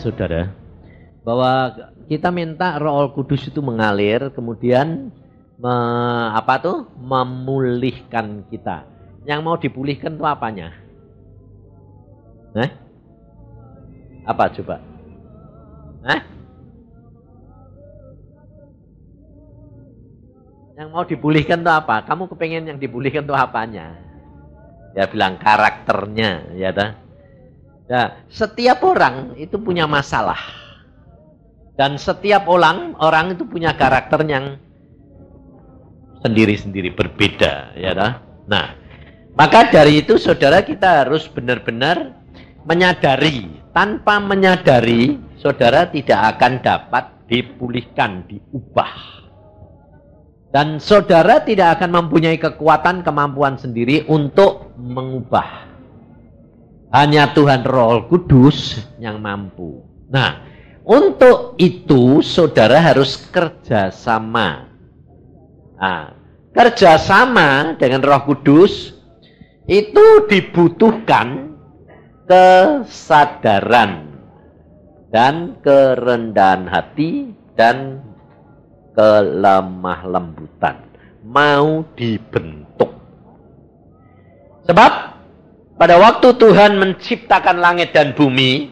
saudara, bahwa kita minta Roh Kudus itu mengalir, kemudian memulihkan kita. Yang mau dipulihkan itu apanya? Apa coba? Yang mau dipulihkan itu apa? Kamu kepengen yang dipulihkan itu apanya? Ya bilang karakternya, ya dah. Nah, setiap orang itu punya masalah. Dan setiap orang itu punya karakter yang sendiri-sendiri berbeda, ya dah. Nah, maka dari itu saudara kita harus benar-benar menyadari. Tanpa menyadari, saudara tidak akan dapat dipulihkan, diubah. Dan saudara tidak akan mempunyai kekuatan, kemampuan sendiri untuk mengubah. Hanya Tuhan Roh Kudus yang mampu. Nah, untuk itu saudara harus kerjasama. Nah, kerjasama dengan Roh Kudus itu dibutuhkan kesadaran dan kerendahan hati dan kelemah lembutan. Mau dibentuk. Sebab pada waktu Tuhan menciptakan langit dan bumi,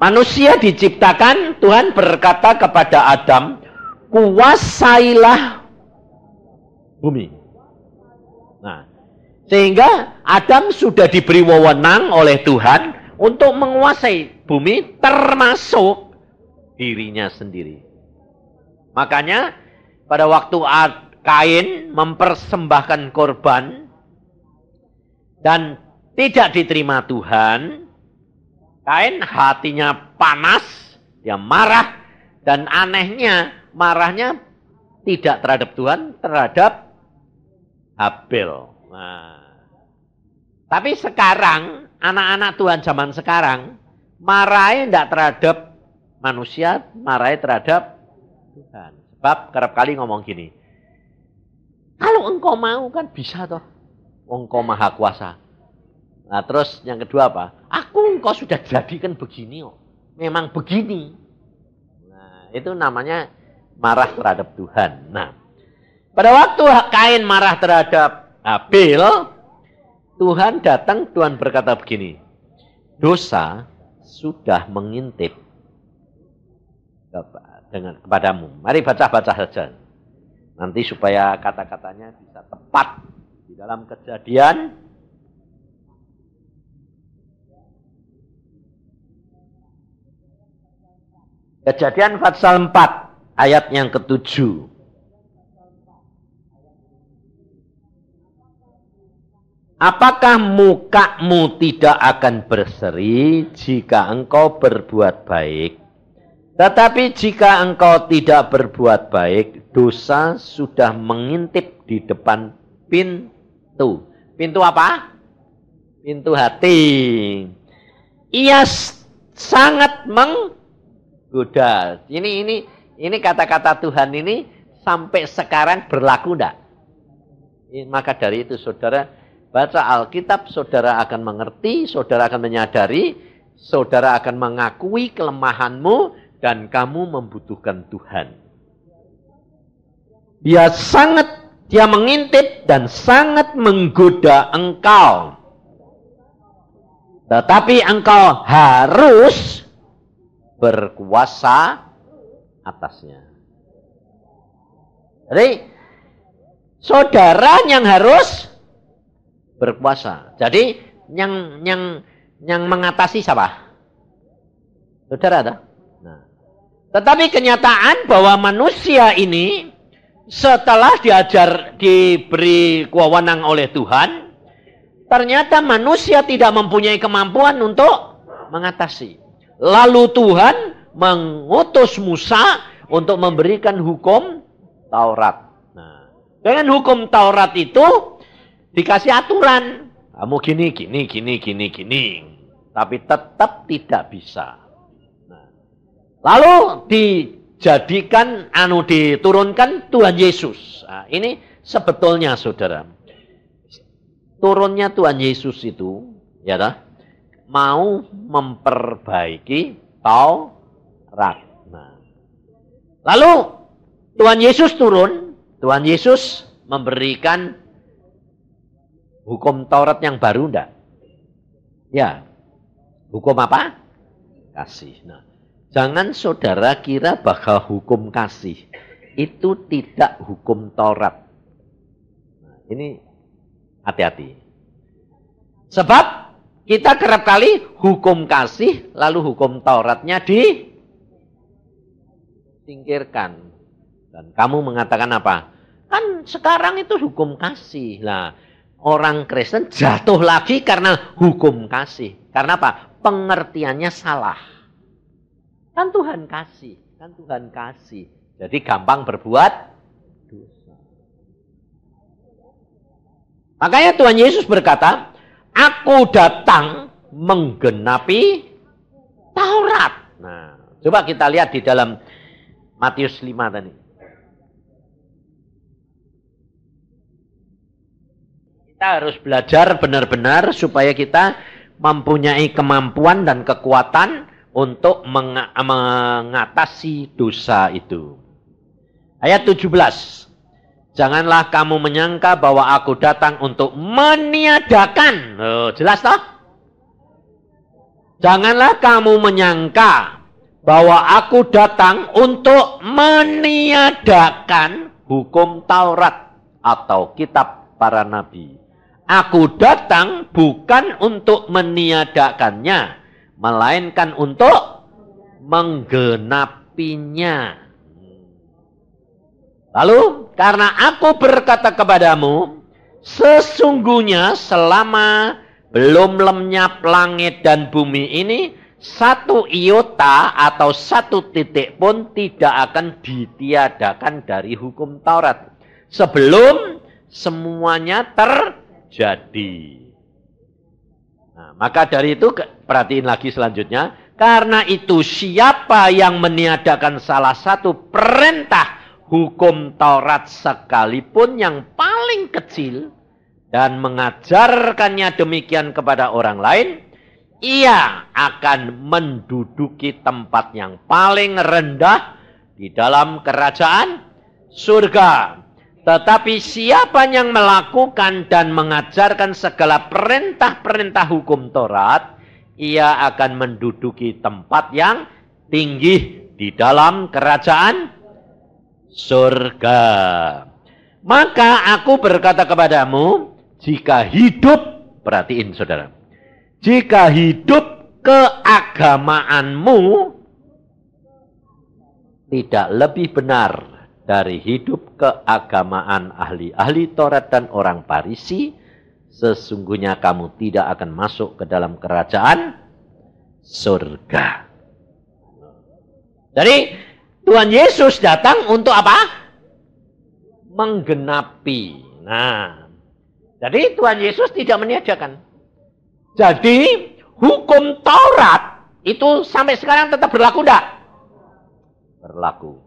manusia diciptakan, Tuhan berkata kepada Adam, kuasailah bumi. Nah, sehingga Adam sudah diberi wewenang oleh Tuhan untuk menguasai bumi termasuk dirinya sendiri. Makanya pada waktu Kain mempersembahkan korban dan tidak diterima Tuhan, Kain hatinya panas, dia marah, dan anehnya marahnya tidak terhadap Tuhan, terhadap Habel. Nah, tapi sekarang anak-anak Tuhan zaman sekarang marahnya tidak terhadap manusia, marahnya terhadap Tuhan. Sebab kerap kali ngomong gini, kalau engkau mau kan bisa toh, engkau maha kuasa. Nah terus yang kedua apa? Engkau sudah jadikan begini kok, memang begini. Nah itu namanya marah terhadap Tuhan. Nah pada waktu Kain marah terhadap Habel, Tuhan datang, Tuhan berkata begini, dosa sudah mengintip kepadamu. Mari baca-baca saja. Nanti supaya kata-katanya bisa tepat di dalam Kejadian. Kejadian pasal 4 ayat yang ke-7. Apakah mukamu tidak akan berseri jika engkau berbuat baik? Tetapi jika engkau tidak berbuat baik, dosa sudah mengintip di depan pintu. Pintu apa? Pintu hati. Ia sangat menggoda. Ini kata-kata Tuhan ini sampai sekarang berlaku enggak? Maka dari itu saudara baca Alkitab, saudara akan mengerti, saudara akan menyadari, saudara akan mengakui kelemahanmu, dan kamu membutuhkan Tuhan. Dia mengintip dan sangat menggoda engkau. Tetapi engkau harus berkuasa atasnya. Jadi, saudara yang harus berkuasa. Jadi, yang mengatasi siapa? Saudara ada? Tetapi kenyataan bahwa manusia ini setelah diberi wewenang oleh Tuhan, ternyata manusia tidak mempunyai kemampuan untuk mengatasi. Lalu Tuhan mengutus Musa untuk memberikan hukum Taurat. Nah, dengan hukum Taurat itu dikasih aturan. Kamu gini. Tapi tetap tidak bisa. Lalu diturunkan Tuhan Yesus. Nah, ini sebetulnya saudara, turunnya Tuhan Yesus itu, ya dah, mau memperbaiki Taurat. Nah. Lalu Tuhan Yesus turun, Tuhan Yesus memberikan hukum Taurat yang baru enggak? Ya. Hukum apa? Kasih. Nah, jangan saudara kira bahwa hukum kasih itu tidak hukum Taurat. Nah, ini hati-hati. Sebab kita kerap kali hukum kasih lalu hukum Tauratnya disingkirkan. Dan kamu mengatakan apa? Kan sekarang itu hukum kasih. Nah, orang Kristen jatuh lagi karena hukum kasih. Karena apa? Pengertiannya salah. Kan Tuhan kasih. Kan Tuhan kasih. Jadi gampang berbuat dosa. Makanya Tuhan Yesus berkata, aku datang menggenapi Taurat. Nah, coba kita lihat di dalam Matius 5 tadi. Kita harus belajar benar-benar supaya kita mempunyai kemampuan dan kekuatan untuk mengatasi dosa itu. Ayat 17. Janganlah kamu menyangka bahwa aku datang untuk meniadakan. Oh, jelas toh? Janganlah kamu menyangka bahwa aku datang untuk meniadakan hukum Taurat atau kitab para nabi. Aku datang bukan untuk meniadakannya, melainkan untuk menggenapinya. Lalu, karena aku berkata kepadamu, sesungguhnya selama belum lenyap langit dan bumi ini, satu iota atau satu titik pun tidak akan ditiadakan dari hukum Taurat. Sebelum semuanya terjadi. Nah, maka dari itu, perhatiin lagi selanjutnya. Karena itu siapa yang meniadakan salah satu perintah hukum Taurat sekalipun yang paling kecil dan mengajarkannya demikian kepada orang lain, ia akan menduduki tempat yang paling rendah di dalam kerajaan surga. Tetapi siapa yang melakukan dan mengajarkan segala perintah-perintah hukum Taurat, ia akan menduduki tempat yang tinggi di dalam kerajaan surga. Maka aku berkata kepadamu, jika hidup, perhatiin saudara, jika hidup keagamaanmu tidak lebih benar dari hidup keagamaan ahli-ahli Taurat dan orang Farisi, sesungguhnya kamu tidak akan masuk ke dalam kerajaan surga. Jadi Tuhan Yesus datang untuk apa? Menggenapi. Nah, jadi Tuhan Yesus tidak meniadakan. Jadi hukum Taurat itu sampai sekarang tetap berlaku enggak? Berlaku.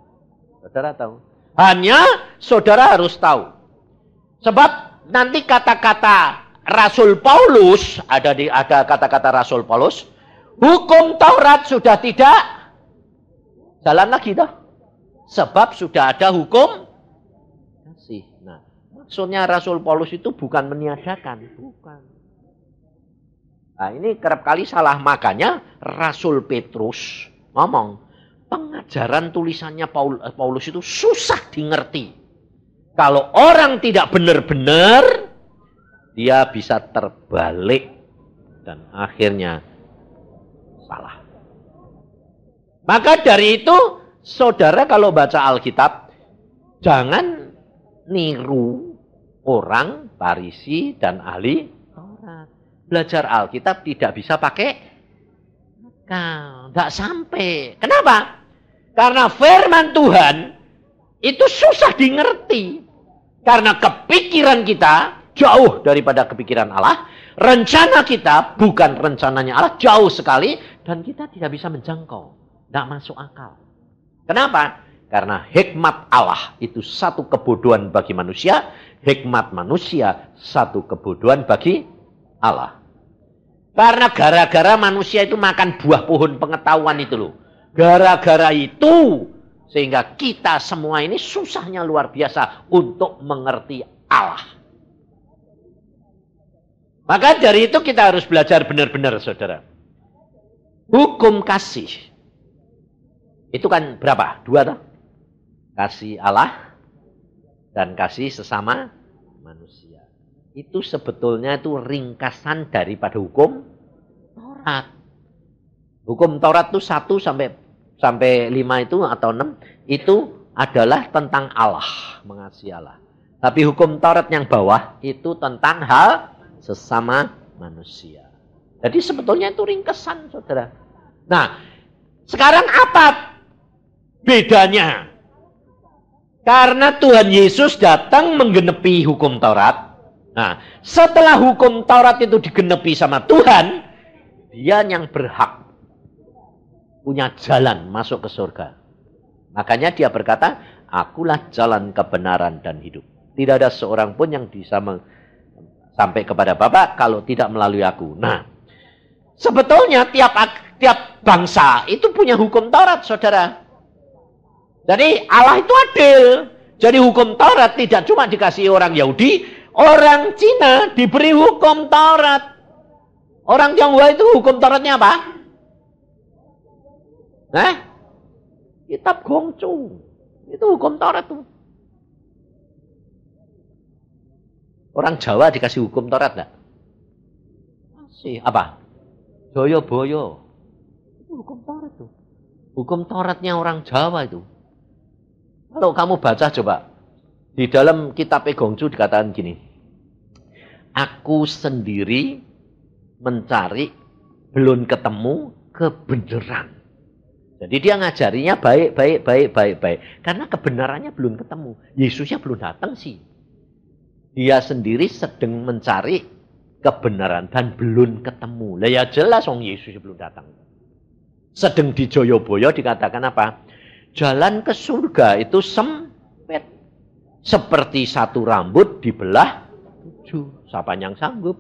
Saudara tahu? Hanya saudara harus tahu. Sebab nanti kata-kata Rasul Paulus, ada kata-kata Rasul Paulus, hukum Taurat sudah tidak jalan lagi toh. Sebab sudah ada hukum kasih. Nah, maksudnya Rasul Paulus itu bukan meniadakan, bukan. Nah, ini kerap kali salah, makanya Rasul Petrus ngomong, pengajaran tulisannya Paulus itu susah dimengerti. Kalau orang tidak benar-benar, dia bisa terbalik dan akhirnya salah. Maka dari itu, saudara kalau baca Alkitab, jangan niru orang Farisi dan ahli Taurat. Belajar Alkitab tidak bisa pakai akal, tidak sampai. Kenapa? Karena firman Tuhan itu susah dimengerti. Karena kepikiran kita jauh daripada kepikiran Allah. Rencana kita bukan rencananya Allah, jauh sekali. Dan kita tidak bisa menjangkau. Tidak masuk akal. Kenapa? Karena hikmat Allah itu satu kebodohan bagi manusia. Hikmat manusia satu kebodohan bagi Allah. Karena gara-gara manusia itu makan buah pohon pengetahuan itu loh. gara-gara itu sehingga kita semua ini susahnya luar biasa untuk mengerti Allah. Maka dari itu kita harus belajar benar-benar, saudara. Hukum kasih. Itu kan berapa? 2 toh? Kasih Allah dan kasih sesama manusia. Itu sebetulnya itu ringkasan daripada hukum Taurat. Hukum Taurat itu 1 sampai 5 itu atau 6 itu adalah tentang Allah, mengasihi Allah. Tapi hukum Taurat yang bawah itu tentang hal sesama manusia. Jadi sebetulnya itu ringkasan, saudara. Nah, sekarang apa bedanya? Karena Tuhan Yesus datang menggenepi hukum Taurat. Nah, setelah hukum Taurat itu digenepi sama Tuhan, dia yang berhak punya jalan masuk ke surga. Makanya dia berkata, akulah jalan kebenaran dan hidup. Tidak ada seorang pun yang bisa sampai kepada Bapa kalau tidak melalui aku. Nah, sebetulnya tiap bangsa itu punya hukum Taurat, saudara. Jadi Allah itu adil. Jadi hukum Taurat tidak cuma dikasih orang Yahudi, orang Cina diberi hukum Taurat. Orang Tionghoa itu hukum Tauratnya apa? Kitab Gongcu. Itu hukum Taurat tuh. Orang Jawa dikasih hukum Taurat enggak? Masih. Apa? Joyo-boyo. Itu hukum Taurat tuh. Hukum Tauratnya orang Jawa itu. Kalau kamu baca coba. Di dalam kitab Gongcu dikatakan gini. Aku sendiri mencari belum ketemu kebenaran. Jadi dia ngajarinya baik. Karena kebenarannya belum ketemu. Yesusnya belum datang sih. Dia sendiri sedang mencari kebenaran dan belum ketemu. Lah ya jelas wong Yesus belum datang. Sedang di Joyoboyo dikatakan apa? Jalan ke surga itu sempit. Seperti satu rambut dibelah 7. Siapa yang sanggup?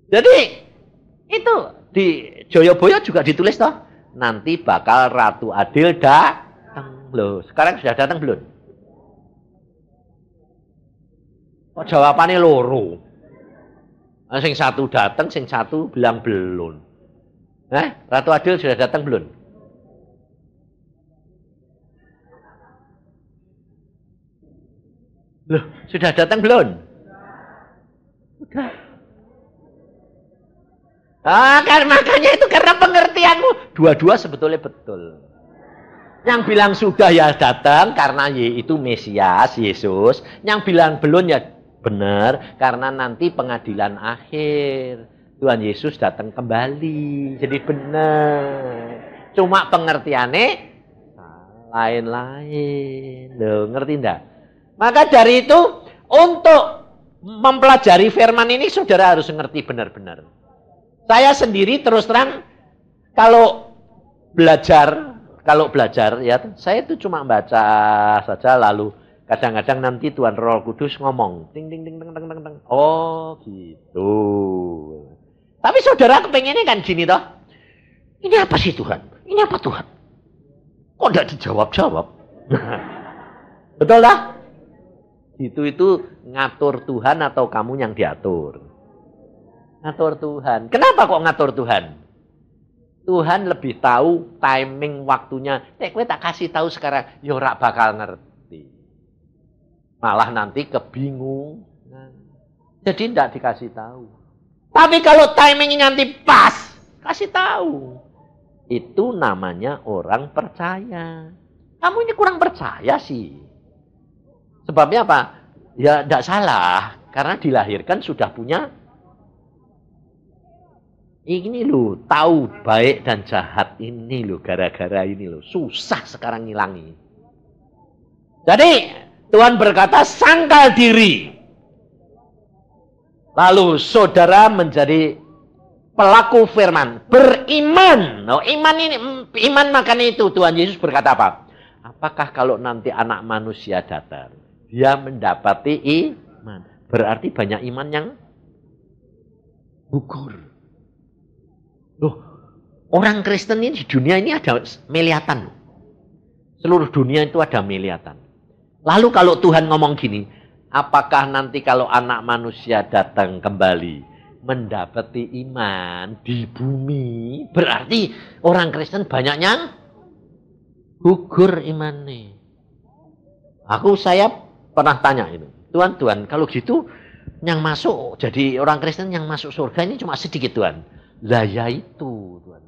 Jadi itu di Joyoboyo juga ditulis toh. Nanti bakal Ratu Adil datang. Loh, sekarang sudah datang belum? Kok jawabannya loro? Sing satu datang, sing satu bilang belum. Ratu Adil sudah datang belum? Loh, sudah datang belum? Sudah. Makanya itu karena pengertianmu. Dua-dua sebetulnya betul. Yang bilang sudah ya datang karena itu Mesias, Yesus. Yang bilang belum ya benar karena nanti pengadilan akhir. Tuhan Yesus datang kembali. Jadi benar. Cuma pengertiannya lain-lain. Loh, ngerti enggak? Maka dari itu, untuk mempelajari firman ini, saudara harus ngerti benar-benar. Saya sendiri terus terang, kalau belajar ya, saya itu cuma baca saja, lalu kadang-kadang nanti Tuhan Roh Kudus ngomong. Ting, ting, ting, ting, ting, ting, ting. Oh gitu. Tapi saudara kepengennya kan gini toh. Ini apa sih Tuhan? Ini apa Tuhan? Kok tidak dijawab-jawab? Betul lah? Itu ngatur Tuhan atau kamu yang diatur? Ngatur Tuhan. Kenapa kok ngatur Tuhan? Tuhan lebih tahu timing waktunya. Kowe tak kasih tahu sekarang, ya ora bakal ngerti. Malah nanti kebingungan. Jadi tidak dikasih tahu. Tapi kalau timingnya nanti pas, kasih tahu. Itu namanya orang percaya. Kamu ini kurang percaya sih. Sebabnya apa? Ya tidak salah. Karena dilahirkan sudah punya. Ini loh, tahu baik dan jahat ini loh. Gara-gara ini loh. Susah sekarang ngilangi. Jadi Tuhan berkata sangkal diri. Lalu saudara menjadi pelaku firman, beriman. Oh, iman makanya itu Tuhan Yesus berkata apa? Apakah kalau nanti anak manusia datang, dia mendapati iman? Berarti banyak iman yang gugur. Loh, orang Kristen ini di dunia ini ada miliatan. Seluruh dunia itu ada miliatan. Lalu kalau Tuhan ngomong gini, apakah nanti kalau anak manusia datang kembali mendapati iman di bumi, berarti orang Kristen banyaknya gugur imannya. Saya pernah tanya ini, Tuhan, kalau gitu yang masuk jadi orang Kristen yang masuk surga ini cuma sedikit Tuhan. Lah ya itu Tuhan.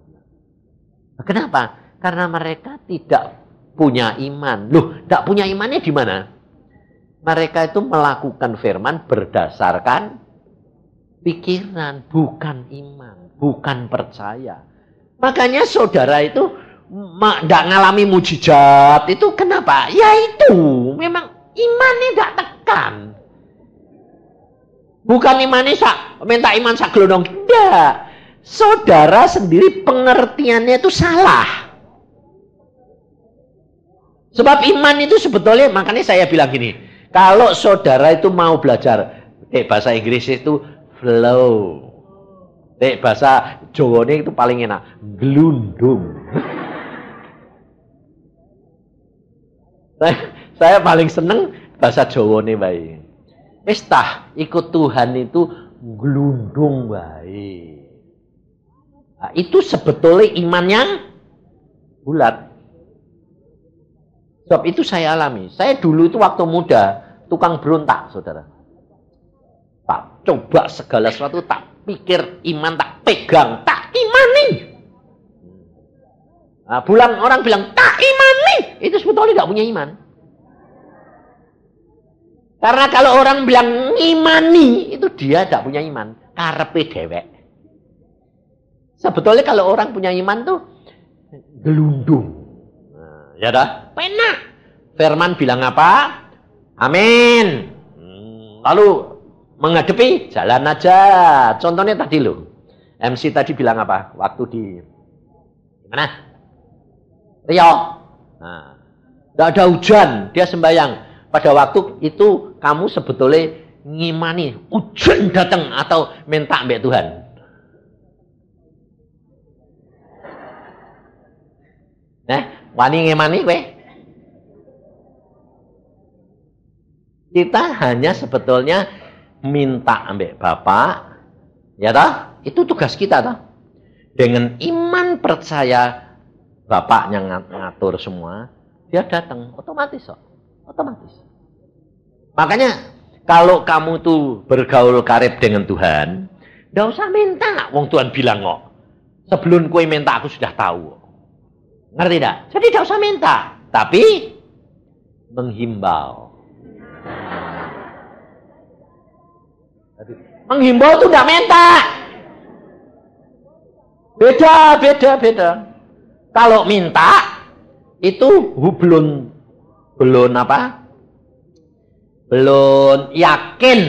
Kenapa? Karena mereka tidak punya iman. Loh, tidak punya imannya di mana? Mereka itu melakukan firman berdasarkan pikiran, bukan iman, bukan percaya. Makanya saudara itu tidak ngalami mujizat. Itu kenapa? Ya itu, memang imannya tidak tekan. Bukan imannya minta iman sak gelondong. Tidak. Saudara sendiri pengertiannya itu salah. Sebab iman itu sebetulnya, makanya saya bilang gini, kalau saudara itu mau belajar bahasa Inggris itu flow. Bahasa Jawa itu paling enak, gelundung. Saya paling seneng bahasa Jawa nih baik. Ikut Tuhan itu gelundung baik. Nah, itu sebetulnya iman yang bulat. Sebab itu saya alami. Saya dulu itu waktu muda tukang berontak, saudara. Tak coba segala sesuatu, tak pikir iman, tak pegang, tak imani. Nah, orang bilang tak imani, itu sebetulnya tidak punya iman. Karena kalau orang bilang imani, itu dia tidak punya iman. Karepe dewek. Sebetulnya kalau orang punya iman tuh gelundung. Nah, ya dah, penak. Firman bilang apa? Amin. Lalu menghadapi jalan aja. Contohnya tadi loh. MC tadi bilang apa? Waktu di mana? Riau. Nah, tidak ada hujan, dia sembahyang. Pada waktu itu kamu sebetulnya ngimani hujan datang atau minta mbak Tuhan. Wani ngimani kowe? Kita hanya sebetulnya minta ambek Bapak, ya toh? Itu tugas kita toh. Dengan iman percaya Bapak yang ngatur semua, dia datang otomatis kok. Otomatis. Makanya kalau kamu tuh bergaul karib dengan Tuhan, nggak usah minta. Wong Tuhan bilang kok, sebelum kue minta aku sudah tahu. Ngerti tidak? Jadi tidak usah minta, tapi menghimbau. Menghimbau itu tidak minta. Beda. Kalau minta itu belum apa? Belum yakin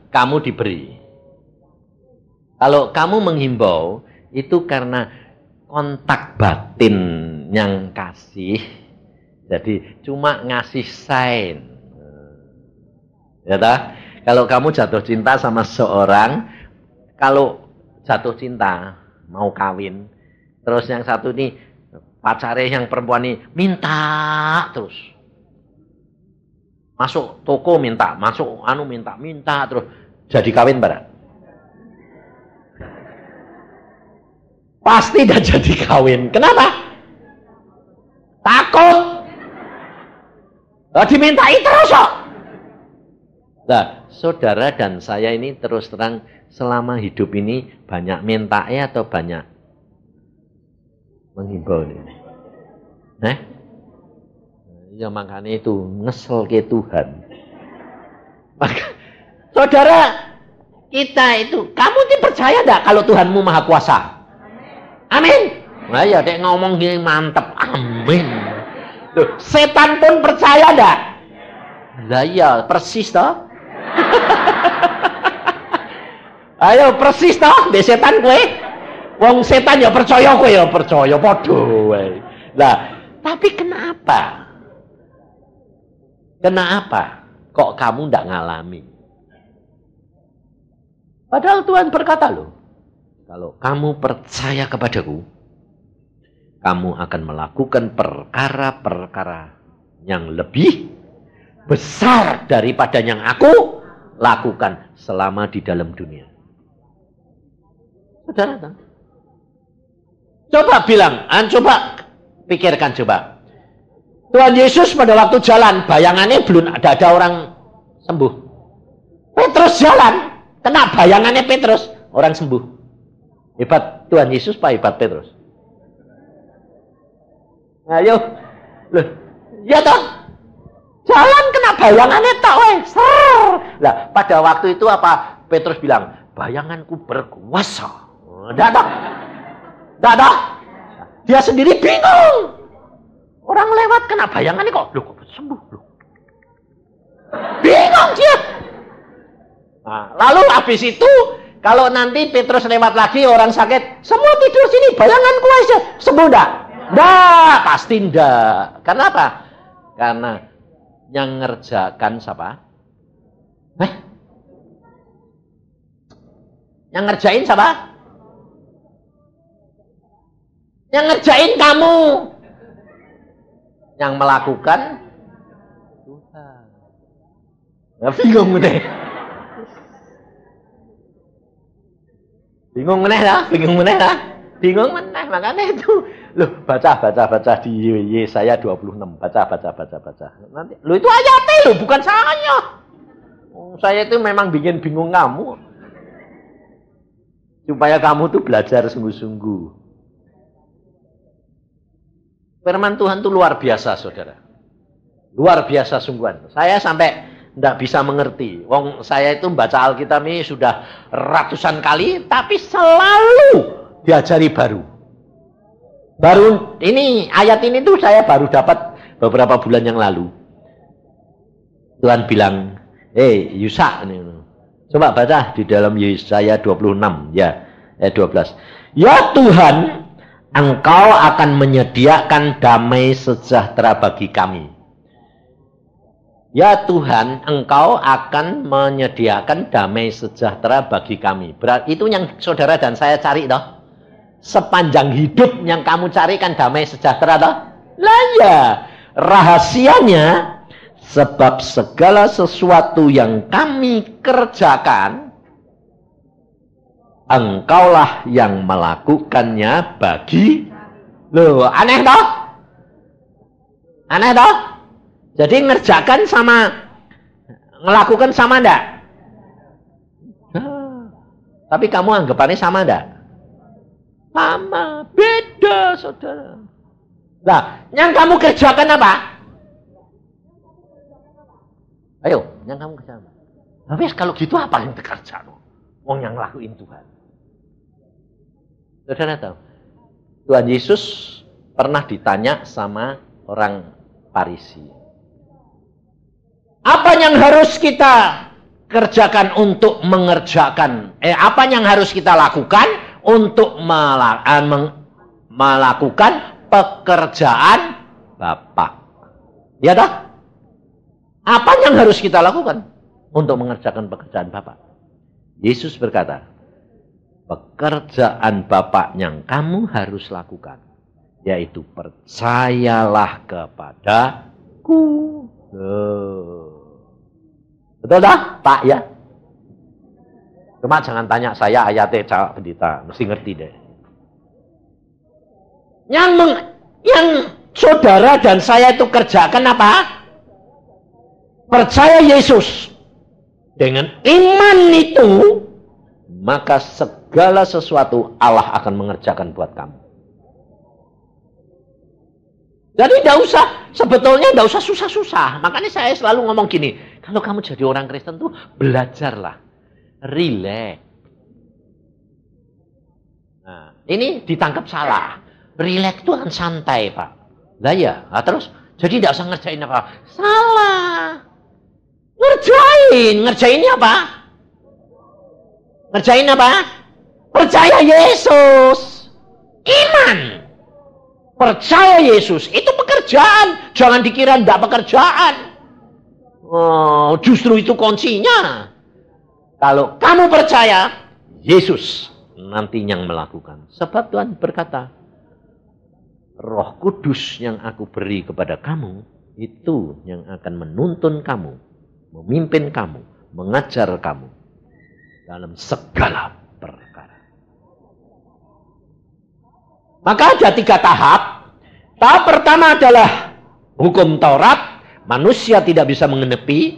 kamu diberi. Kalau kamu menghimbau itu karena kontak batin yang kasih, jadi cuma ngasih sign. Ya tak? Kalau kamu jatuh cinta sama seorang, kalau jatuh cinta mau kawin, terus yang satu ini pacarnya yang perempuan ini minta terus, masuk toko minta, masuk minta terus, jadi kawin barang. Pasti tidak jadi kawin. Kenapa? Takut. Dimintai terus kok. Nah, saudara dan saya ini terus terang selama hidup ini banyak mintae atau banyak menghimbau ini. Ya makanya itu ngesel ke Tuhan. Maka, saudara kita itu, kamu percaya enggak kalau Tuhanmu Maha Kuasa? Amin. Nah ya dek ngomong gini mantep. Amin. Loh, setan pun percaya enggak? Lah iya, persis toh. Ayo persis toh, be setan kowe. Wong setan ya percaya kowe ya percaya padha wae. Lah, tapi kenapa? Kenapa kok kamu ndak ngalami? Padahal Tuhan berkata loh, Kalau kamu percaya kepadaku, kamu akan melakukan perkara-perkara yang lebih besar daripada yang aku lakukan selama di dalam dunia. Saudara, coba bilang, coba pikirkan coba. Tuhan Yesus pada waktu jalan, bayangannya belum ada orang sembuh. Petrus jalan, kena bayangannya Petrus, orang sembuh. Hebat Tuhan Yesus, Pak, hebat Petrus. Ayo, loh, ya toh, jalan kena bayangannya tak wes. Lah, pada waktu itu apa? Petrus bilang, bayanganku berkuasa. Enggak toh, enggak toh. Dia sendiri bingung. Orang lewat kena bayangannya kok, loh kok sembuh loh. Bingung dia. Nah, lalu habis itu, kalau nanti Petrus lewat lagi orang sakit, semua tidur sini, bayanganku aja, sembuh enggak? Enggak, pasti enggak. Karena apa? Karena yang ngerjakan siapa? Yang ngerjain siapa? Yang ngerjain kamu. Yang melakukan Tuhan. Ya, bingung deh. Bingung meneh lah, bingung meneh lah. Bingung meneh, makanya itu. Loh, baca di Yesaya 26. Baca. Nanti, loh itu ayatnya loh, bukan saya. Saya itu memang bikin bingung kamu. Supaya kamu tuh belajar sungguh-sungguh. Firman Tuhan itu luar biasa, saudara. Luar biasa sungguhan. Saya sampai tidak bisa mengerti. Wong saya itu membaca Alkitab ini sudah ratusan kali, tapi selalu diajari baru. Baru ini, ayat ini tuh saya baru dapat beberapa bulan yang lalu. Tuhan bilang, Yusa, coba baca di dalam Yesaya 26, ya, ayat 12. Ya Tuhan, Engkau akan menyediakan damai sejahtera bagi kami. Ya Tuhan, Engkau akan menyediakan damai sejahtera bagi kami. Berarti itu yang saudara dan saya cari toh. Sepanjang hidup yang kamu carikan damai sejahtera toh. Lah ya, rahasianya sebab segala sesuatu yang kami kerjakan, Engkaulah yang melakukannya bagi. Loh, aneh toh? Aneh toh? Jadi ngerjakan sama ngelakukan sama enggak? Tapi kamu anggapannya sama enggak? Sama, beda, saudara. Nah, yang kamu kerjakan apa? Ayo, yang kamu kerjakan. Habis kalau gitu apa yang dikerjakan? Wong yang ngelakuin Tuhan. Saudara tahu, Tuhan Yesus pernah ditanya sama orang Farisi. Apa yang harus kita kerjakan untuk mengerjakan? Apa yang harus kita lakukan untuk melakukan pekerjaan Bapa? Ya dah? Apa yang harus kita lakukan untuk mengerjakan pekerjaan Bapa? Yesus berkata, pekerjaan Bapa yang kamu harus lakukan, yaitu percayalah kepadaku. Betul dah, Pak ya? Cuma jangan tanya saya ayatnya Cak Pendeta, mesti ngerti deh. Yang saudara dan saya itu kerjakan apa? Percaya Yesus. Dengan iman itu, maka segala sesuatu Allah akan mengerjakan buat kamu. Jadi sebetulnya tidak usah susah-susah. Makanya saya selalu ngomong gini, kalau kamu jadi orang Kristen tuh belajarlah, relax. Nah, ini ditangkap salah. Relax itu kan santai, Pak. Lah ya, terus jadi tidak usah ngerjain apa. Salah. Ngerjainnya apa? Ngerjain apa? Percaya Yesus. Iman. Percaya Yesus. Itu pekerjaan. Jangan dikira tidak pekerjaan. Justru itu kuncinya. Kalau kamu percaya Yesus, nanti yang melakukan. Sebab Tuhan berkata, Roh Kudus yang aku beri kepada kamu, itu yang akan menuntun kamu, memimpin kamu, mengajar kamu dalam segala perkara. Maka ada 3 tahap. Tahap pertama adalah hukum Taurat, manusia tidak bisa mengenepi.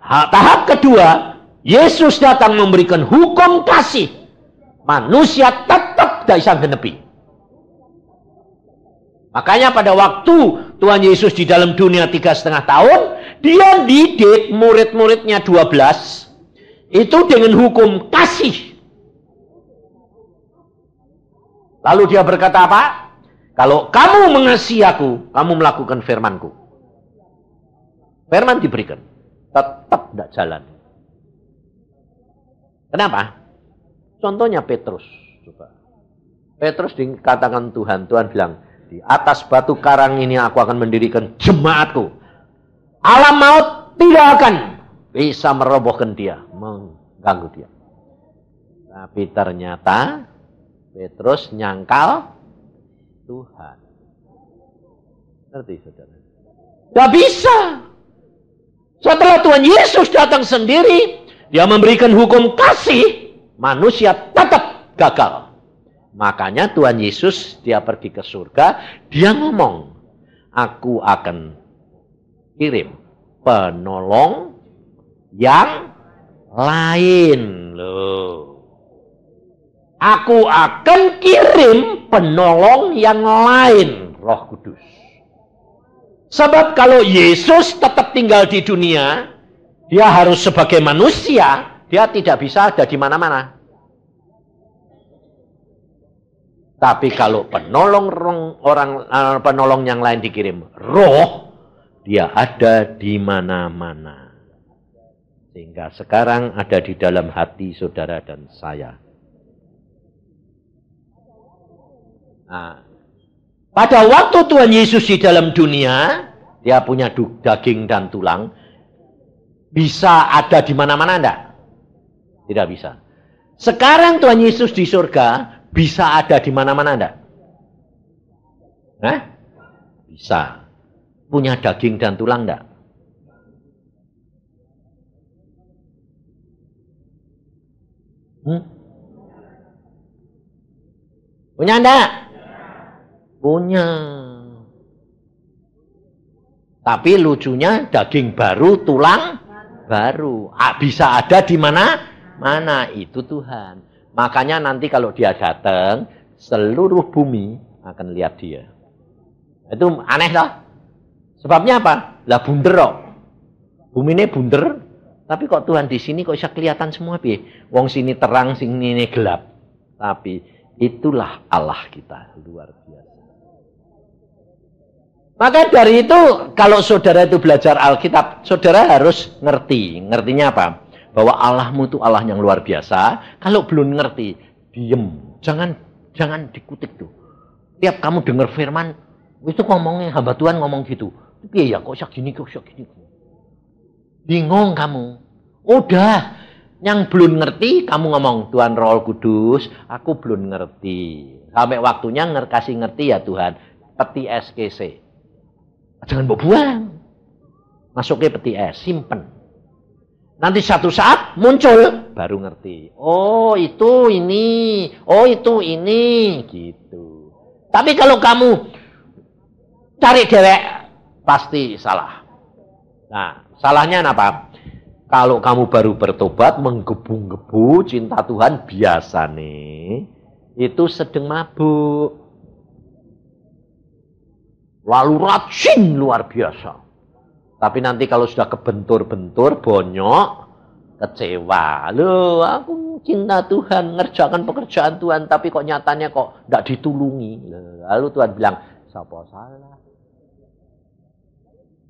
Tahap kedua, Yesus datang memberikan hukum kasih, manusia tetap tidak bisa menepi. Makanya pada waktu Tuhan Yesus di dalam dunia 3,5 tahun, dia didik murid-muridnya 12, itu dengan hukum kasih. Lalu dia berkata apa? Kalau kamu mengasihi aku, kamu melakukan firmanku. Firman diberikan, tetap tidak jalan. Kenapa? Contohnya Petrus. Coba. Petrus dikatakan Tuhan bilang, di atas batu karang ini aku akan mendirikan jemaatku. Alam maut tidak akan bisa merobohkan dia, mengganggu dia. Tapi ternyata Petrus nyangkal Tuhan. Ngerti saudara? Tidak bisa. Setelah Tuhan Yesus datang sendiri, dia memberikan hukum kasih, manusia tetap gagal. Makanya Tuhan Yesus, dia pergi ke surga, dia ngomong, aku akan kirim penolong yang lain. Loh. Aku akan kirim penolong yang lain, Roh Kudus. Sebab kalau Yesus tetap tinggal di dunia, dia harus sebagai manusia, dia tidak bisa ada di mana-mana. Tapi kalau penolong yang lain dikirim roh, dia ada di mana-mana. Sehingga sekarang ada di dalam hati saudara dan saya. Nah, pada waktu Tuhan Yesus di dalam dunia, dia punya daging dan tulang, bisa ada di mana-mana enggak? Tidak bisa. Sekarang Tuhan Yesus di surga, bisa ada di mana-mana enggak? Hah? Bisa. Punya daging dan tulang enggak? Punya enggak? Punya. Tapi lucunya daging baru, tulang baru. Bisa ada di mana itu Tuhan. Makanya nanti kalau dia datang, seluruh bumi akan lihat dia. Itu aneh lah. Sebabnya apa? Lah bunder kok. Bumi ini bunder, tapi kok Tuhan di sini kok bisa kelihatan semua piye? Wong sini terang, sini gelap. Tapi itulah Allah kita, luar biasa. Maka dari itu, kalau saudara itu belajar Alkitab, saudara harus ngerti. Ngertinya apa? Bahwa Allahmu itu Allah yang luar biasa. Kalau belum ngerti, diem. Jangan dikutik tuh. Tiap kamu dengar firman, itu ngomongnya, hamba Tuhan ngomong gitu. Iya ya, kok gini. Bingung kamu. Udah, yang belum ngerti, kamu ngomong, Tuhan Roh Kudus, aku belum ngerti. Sampai waktunya kasih ngerti ya Tuhan. Peti SKC. Jangan buang. Masuknya peti es, simpen. Nanti satu saat muncul, baru ngerti. Oh itu ini, oh itu ini, gitu. Tapi kalau kamu cari dewek, pasti salah. Nah, salahnya apa? Kalau kamu baru bertobat, menggebu-gebu cinta Tuhan, biasa nih, itu sedang mabuk. Lalu rajin luar biasa. Tapi nanti kalau sudah kebentur-bentur, bonyok, kecewa. Loh, aku cinta Tuhan, ngerjakan pekerjaan Tuhan, tapi kok nyatanya kok tidak ditulungi. Lalu Tuhan bilang, siapa salah?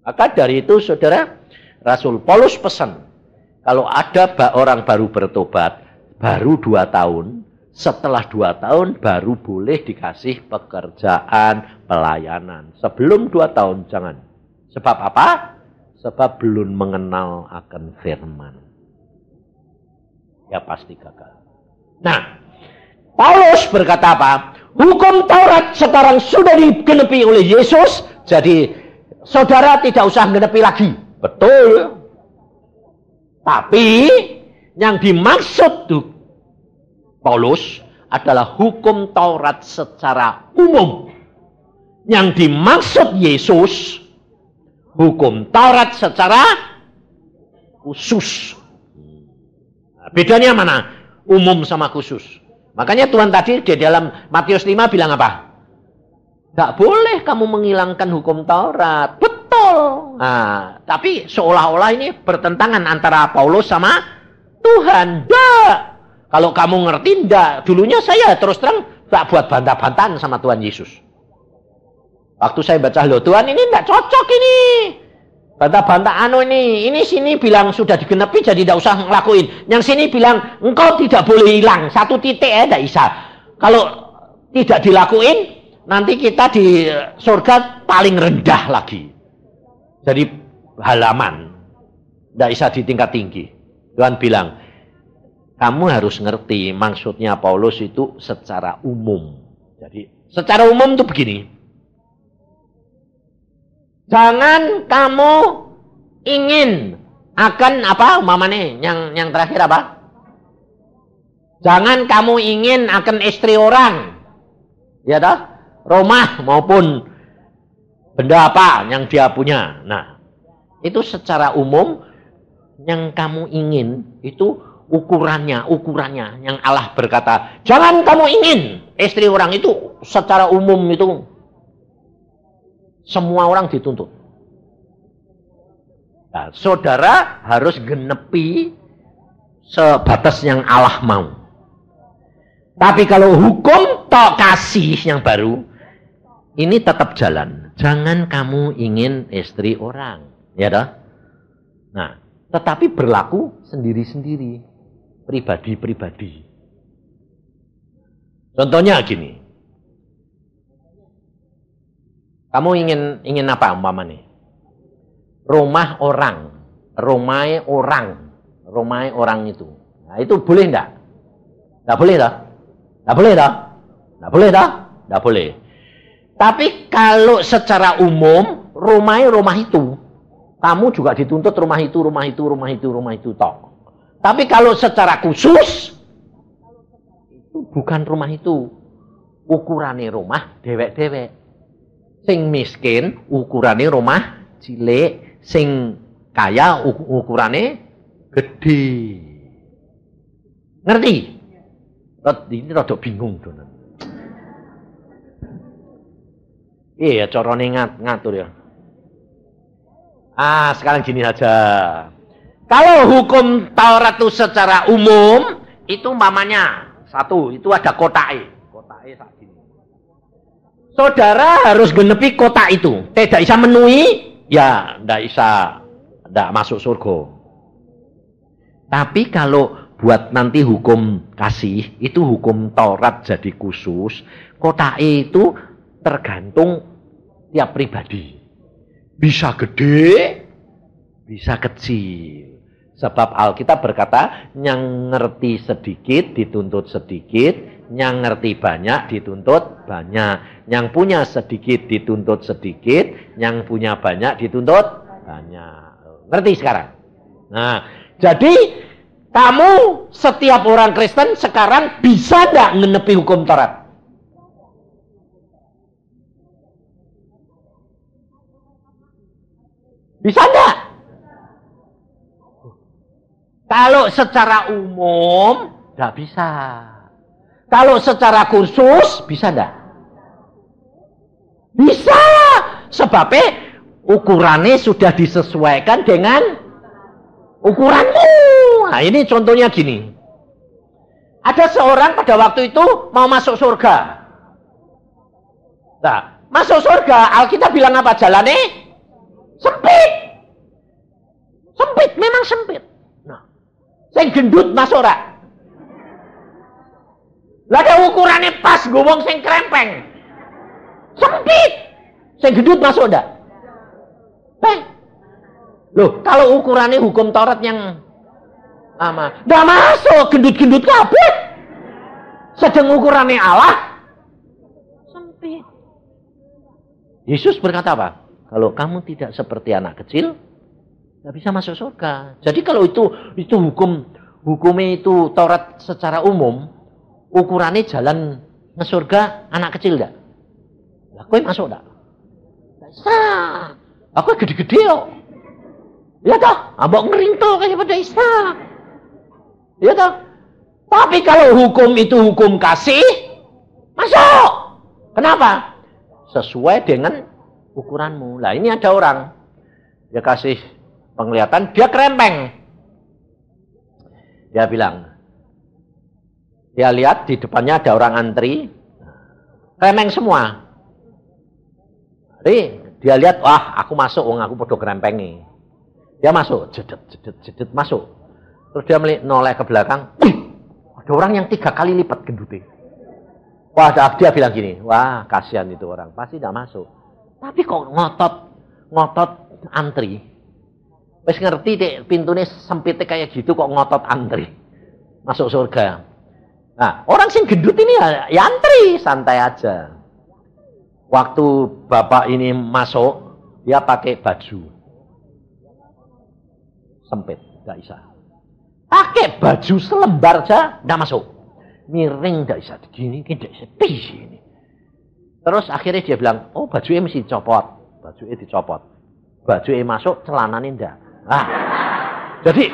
Maka dari itu, saudara, Rasul Paulus pesan, kalau ada orang baru bertobat, baru 2 tahun, setelah 2 tahun baru boleh dikasih pekerjaan pelayanan. Sebelum 2 tahun jangan. Sebab apa? Sebab belum mengenal akan firman. Ya pasti gagal. Nah, Paulus berkata apa? Hukum Taurat sekarang sudah digenepi oleh Yesus, jadi saudara tidak usah genepi lagi. Betul. Tapi yang dimaksud Paulus adalah hukum Taurat secara umum. Yang dimaksud Yesus hukum Taurat secara khusus. Bedanya mana? Umum sama khusus. Makanya Tuhan tadi di dalam Matius 5 bilang apa? Gak boleh kamu menghilangkan hukum Taurat. Betul. Nah, tapi seolah-olah ini bertentangan antara Paulus sama Tuhan. Nggak. Kalau kamu ngerti, enggak. Dulunya saya terus terang gak buat bantah-bantahan sama Tuhan Yesus. Waktu saya baca, loh Tuhan ini enggak cocok ini. Bantah-bantah ini sini bilang sudah digenepi jadi tidak usah ngelakuin. Yang sini bilang engkau tidak boleh hilang. Satu titik ya tidak bisa. Kalau tidak dilakuin, nanti kita di surga paling rendah lagi. Jadi halaman. Tidak bisa di tingkat tinggi. Tuhan bilang, kamu harus ngerti maksudnya Paulus itu secara umum. Jadi secara umum itu begini. Jangan kamu ingin akan apa umpamanya yang terakhir apa? Jangan kamu ingin akan istri orang. Ya toh? Rumah maupun benda apa yang dia punya. Nah, itu secara umum yang kamu ingin itu ukurannya yang Allah berkata, jangan kamu ingin istri orang itu secara umum itu semua orang dituntut. Nah, saudara harus genepi sebatas yang Allah mau. Tapi kalau hukum tok kasih yang baru, ini tetap jalan. Jangan kamu ingin istri orang. Ya dah. Nah, tetapi berlaku sendiri-sendiri. Pribadi-pribadi. Contohnya gini. Kamu ingin apa umpamanya? Rumah orang itu. Nah, itu boleh enggak? Enggak boleh dah. Enggak boleh dah. Enggak boleh dah. Enggak boleh. Tapi kalau secara umum rumah itu, kamu juga dituntut rumah itu toh. Tapi kalau secara khusus itu bukan rumah itu. Ukurannya rumah dewek-dewek. Sing miskin ukurannya rumah cilik, sing kaya ukurannya gede. Ngerti? Ini rada bingung tuh. Iya, carane ngatur ya. Sekarang gini saja. Kalau hukum Taurat itu secara umum, itu umpamanya satu, itu ada kotae sak gini. Saudara harus genepi kotak itu. Tidak bisa menuhi, ya tidak masuk surga. Tapi kalau buat nanti hukum kasih, itu hukum Taurat jadi khusus. Kotak itu tergantung tiap pribadi. Bisa gede, bisa kecil. Sebab Alkitab berkata, yang ngerti sedikit dituntut sedikit, yang ngerti banyak dituntut banyak. Yang punya sedikit dituntut sedikit, yang punya banyak dituntut banyak. Ngerti sekarang? Nah, jadi kamu setiap orang Kristen sekarang bisa tidak menepi hukum Taurat? Bisa enggak? Kalau secara umum, enggak bisa. Kalau secara khusus, bisa enggak? Bisa. Sebabnya ukurannya sudah disesuaikan dengan ukuranmu. Nah, ini contohnya gini. Ada seorang pada waktu itu mau masuk surga. Nah, masuk surga, Alkitab bilang apa? Jalannya sempit. Sempit, memang sempit. Nah, sing gendut masuk ora? Lah ada ukurannya pas, gowong sing krempeng. Sempit. Sing gendut masuk ndak? Loh, kalau ukurannya hukum Taurat yang ndak masuk, gendut-gendut kabeh. Sedang ukurannya Allah sempit. Yesus berkata apa? Kalau kamu tidak seperti anak kecil, nggak bisa masuk surga. Jadi kalau itu hukumnya itu Taurat secara umum, ukurannya jalan ke surga anak kecil enggak? Lah kowe masuk enggak? Enggak bisa. Aku gede-gede kok. Ya toh, ambok ngering toh kayak pada Isa. Ya toh. Tapi kalau hukum itu hukum kasih, masuk. Kenapa? Sesuai dengan ukuranmu. Lah ini ada orang, dia kasih penglihatan, dia kerempeng. Dia bilang, dia lihat di depannya ada orang antri, kerempeng semua. Jadi dia lihat, wah aku masuk, aku podo kerempengi. Dia masuk, jedet masuk. Terus dia noleh ke belakang, ada orang yang 3 kali lipat gendutnya. Wah, dia bilang gini, wah kasihan itu orang, pasti tidak masuk. Tapi kok ngotot antri. Wis ngerti dek pintunya sempitnya kayak gitu kok ngotot antri. Masuk surga. Nah, orang sing gendut ini ya antri, santai aja. Waktu bapak ini masuk, dia pakai baju sempit, tidak bisa. Pakai baju selembar aja, tidak masuk. Miring tidak bisa, gini, tidak bisa, ini. Terus akhirnya dia bilang, oh bajunya mesti copot. Bajunya dicopot. Bajunya masuk, celananya tidak. Ah, jadi,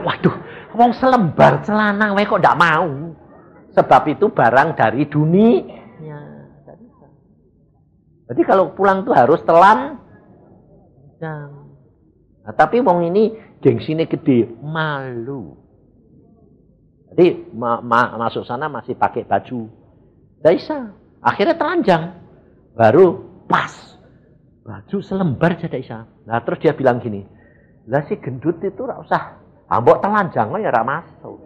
waduh, ngomong selembar celana, kok tidak mau. Sebab itu barang dari dunia. Tidak bisa. Jadi kalau pulang tuh harus telan. Nah, tapi wong ini gengsinya gede, malu. Jadi masuk sana masih pakai baju. Tidak bisa. Akhirnya telanjang. Baru pas. Baju selembar aja tidak bisa. Nah terus dia bilang gini. Lah si gendut itu tidak usah. Ambok telanjang ya tidak masuk.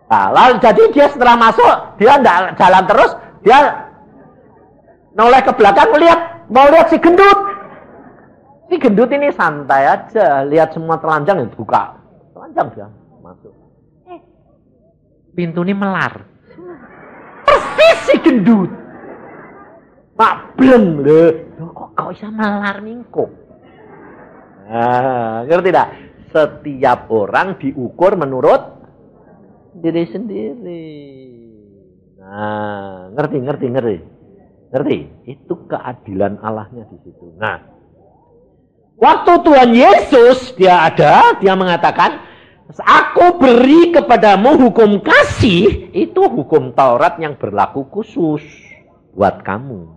Nah, lalu jadi dia setelah masuk. Dia tidak jalan terus. Dia noleh ke belakang mau lihat si gendut. Si gendut ini santai aja. Lihat semua telanjang ya buka. Telanjang dia masuk. Pintu ini melar. Persis si gendut. Mak bleng lho. Kok kau bisa melar mingkuk? Nah, ngerti tak? Setiap orang diukur menurut diri sendiri. Nah, ngerti. Itu keadilan Allahnya di situ. Nah, waktu Tuhan Yesus dia mengatakan, aku beri kepadamu hukum kasih, itu hukum Taurat yang berlaku khusus buat kamu.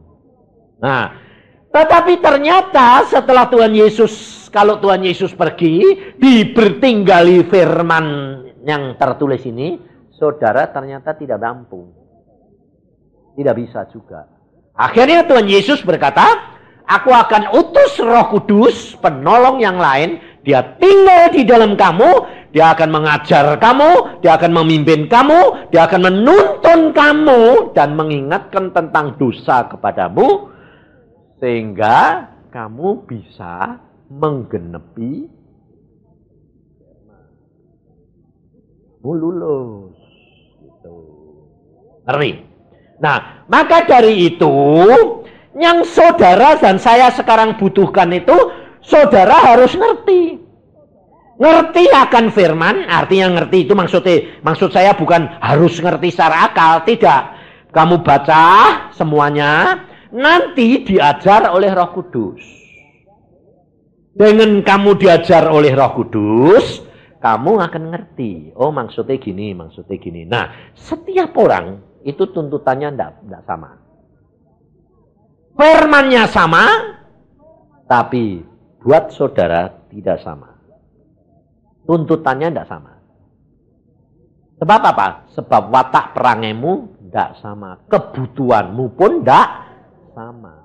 Nah, tetapi ternyata setelah kalau Tuhan Yesus pergi, dibertinggali firman yang tertulis ini, saudara ternyata tidak mampu. Tidak bisa juga. Akhirnya Tuhan Yesus berkata, aku akan utus Roh Kudus, penolong yang lain, dia tinggal di dalam kamu, dia akan mengajar kamu, dia akan memimpin kamu, dia akan menuntun kamu, dan mengingatkan tentang dosa kepadamu, sehingga kamu bisa menggenepi lulus. Gitu. Ngeri. Nah, maka dari itu, yang saudara dan saya sekarang butuhkan itu, saudara harus ngerti. Ngerti akan firman, artinya ngerti itu maksud saya bukan harus ngerti secara akal, tidak. Kamu baca semuanya, nanti diajar oleh Roh Kudus. Dengan kamu diajar oleh Roh Kudus, kamu akan ngerti. Oh, maksudnya gini. Nah, setiap orang itu tuntutannya tidak sama. Firmannya sama, tapi buat saudara tidak sama. Tuntutannya tidak sama. Sebab apa? Sebab watak perangaimu tidak sama. Kebutuhanmu pun tidak sama.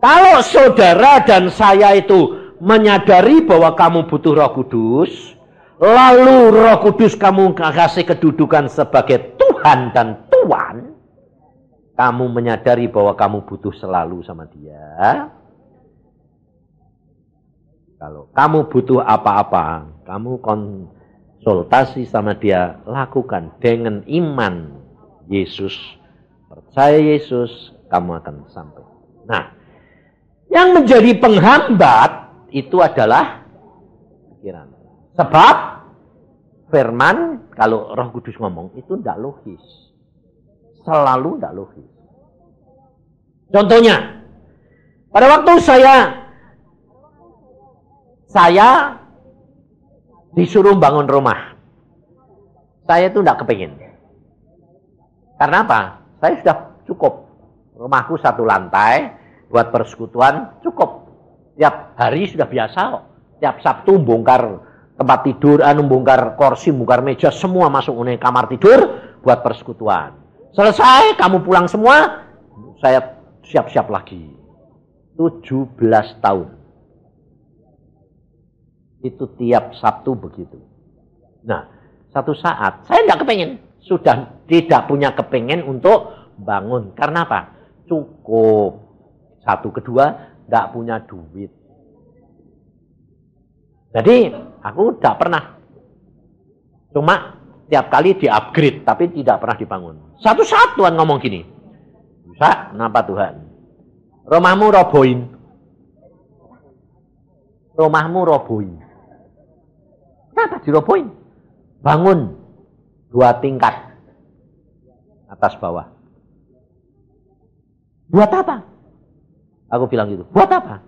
Kalau saudara dan saya itu menyadari bahwa kamu butuh Roh Kudus, lalu Roh Kudus kamu kasih kedudukan sebagai Tuhan dan Tuan, kamu menyadari bahwa kamu butuh selalu sama Dia. Kalau kamu butuh apa-apa, kamu konsultasi sama dia, lakukan dengan iman Yesus, percaya Yesus, kamu akan sampai. Nah, yang menjadi penghambat itu adalah pikiran. Sebab firman, kalau Roh Kudus ngomong, itu tidak logis. Selalu tidak logis. Contohnya, pada waktu saya disuruh bangun rumah. Saya itu tidak kepingin. Karena apa? Saya sudah cukup. Rumahku 1 lantai, buat persekutuan cukup. Tiap hari sudah biasa kok. Tiap Sabtu bongkar tempat tidur, bongkar kursi, bongkar meja, semua masuk ke kamar tidur buat persekutuan. Selesai, kamu pulang semua, saya siap-siap lagi. 17 tahun. Itu tiap Sabtu begitu. Nah, satu saat saya tidak kepingin, sudah tidak punya kepingin untuk bangun. Karena apa? Cukup. Satu, kedua, tidak punya duit. Jadi aku tidak pernah. Cuma tiap kali di-upgrade, tapi tidak pernah dibangun. Satu saat Tuhan ngomong gini, bisa, kenapa Tuhan? Rumahmu robohin. Rumahmu robohin. Kenapa dirobohin? Bangun 2 tingkat atas bawah. Buat apa? Aku bilang gitu. Buat apa?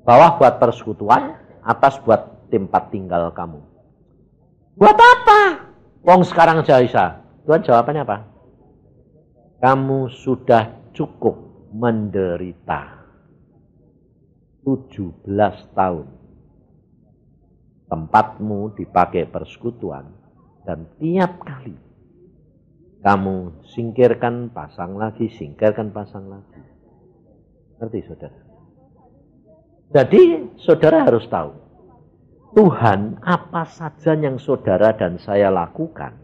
Bawah buat persekutuan, atas buat tempat tinggal kamu. Buat apa? Wong sekarang saya bisa. Tuhan jawabannya apa? Kamu sudah cukup menderita 17 tahun. Tempatmu dipakai persekutuan, dan tiap kali kamu singkirkan, pasang lagi, singkirkan, pasang lagi. Ngerti saudara? Jadi saudara harus tahu, Tuhan apa saja yang saudara dan saya lakukan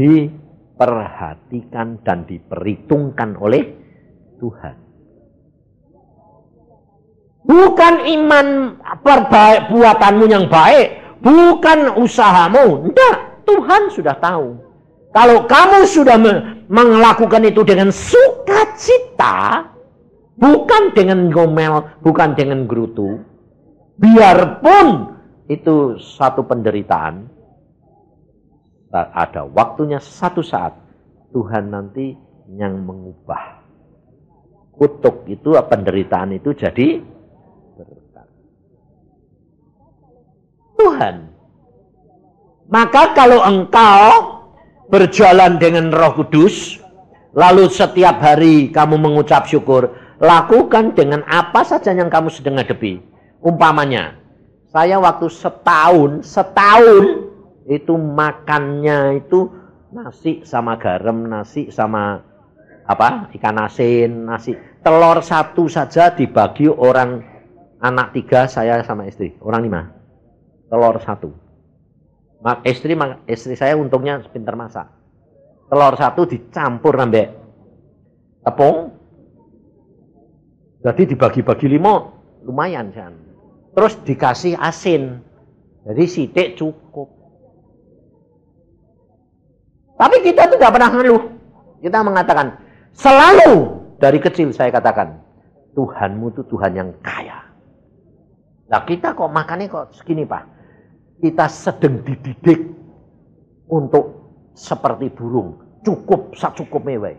diperhatikan dan diperhitungkan oleh Tuhan. Bukan iman perbuatanmu yang baik, bukan usahamu. Tidak, Tuhan sudah tahu. Kalau kamu sudah melakukan itu dengan sukacita, bukan dengan ngomel, bukan dengan gerutu, biarpun itu satu penderitaan, ada waktunya satu saat Tuhan nanti yang mengubah. Kutuk itu, penderitaan itu jadi berkat. Tuhan. Maka kalau engkau berjalan dengan Roh Kudus, lalu setiap hari kamu mengucap syukur, lakukan dengan apa saja yang kamu sedang hadapi. Umpamanya, saya waktu setahun itu makannya itu nasi sama garam, nasi sama ikan asin, nasi. Telur 1 saja dibagi orang, anak 3, saya sama istri, orang 5. Telur 1. Istri saya untungnya pintar masak. Telur 1 dicampur nambah tepung. Jadi dibagi-bagi 5, lumayan kan. Terus dikasih asin. Jadi sidik cukup. Tapi kita tuh gak pernah ngeluh. Kita mengatakan, selalu dari kecil saya katakan, Tuhanmu itu Tuhan yang kaya. Nah kita kok makannya kok segini Pak. Kita sedang dididik untuk seperti burung. Cukup sacukup mewah.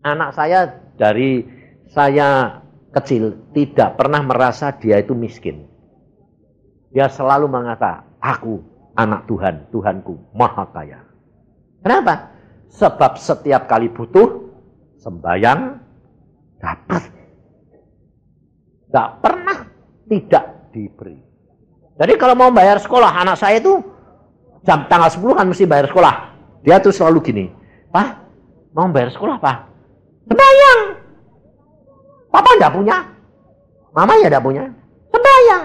Anak saya dari saya kecil tidak pernah merasa dia itu miskin. Dia selalu mengatakan, aku anak Tuhan, Tuhanku maha kaya. Kenapa? Sebab setiap kali butuh, sembahyang dapat. Tidak pernah tidak diberi. Jadi kalau mau bayar sekolah, anak saya itu jam tanggal 10 kan mesti bayar sekolah. Dia tuh selalu gini, Pak, mau bayar sekolah Pak? Sembahyang. Papa tidak punya. Mama ya tidak punya. Sembahyang.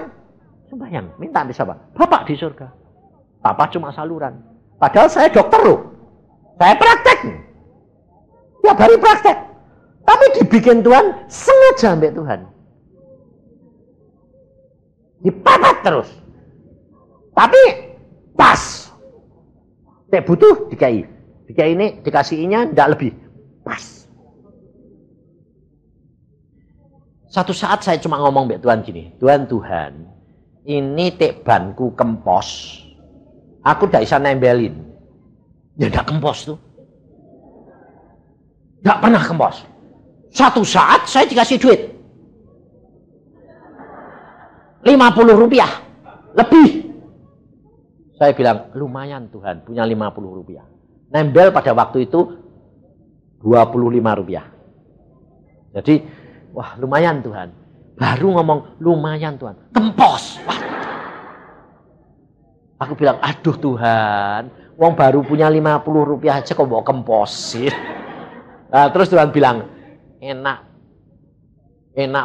Sembahyang. Minta bisa Pak. Bapak di surga. Papa cuma saluran. Padahal saya dokter loh. Saya praktek. Tiap hari praktek. Tapi dibikin Tuhan, sengaja ambil Tuhan. Dipapat terus. Tapi pas. Nek butuh dikai. Dikai ini dikasihinya ndak lebih. Pas. Satu saat saya cuma ngomong mbek Tuhan gini, Tuhan, ini tek banku kempos. Aku ndak bisa nembelin. Ya ndak kempos tuh. Ndak pernah kempos. Satu saat saya dikasih duit. 50 rupiah. Lebih. Saya bilang, lumayan Tuhan, punya 50 rupiah. Nembel pada waktu itu 25 rupiah. Jadi, wah lumayan Tuhan. Baru ngomong, lumayan Tuhan. Kempos. Wah. Aku bilang, aduh Tuhan, wong baru punya 50 rupiah aja kok mau kemposin. Nah, terus Tuhan bilang, enak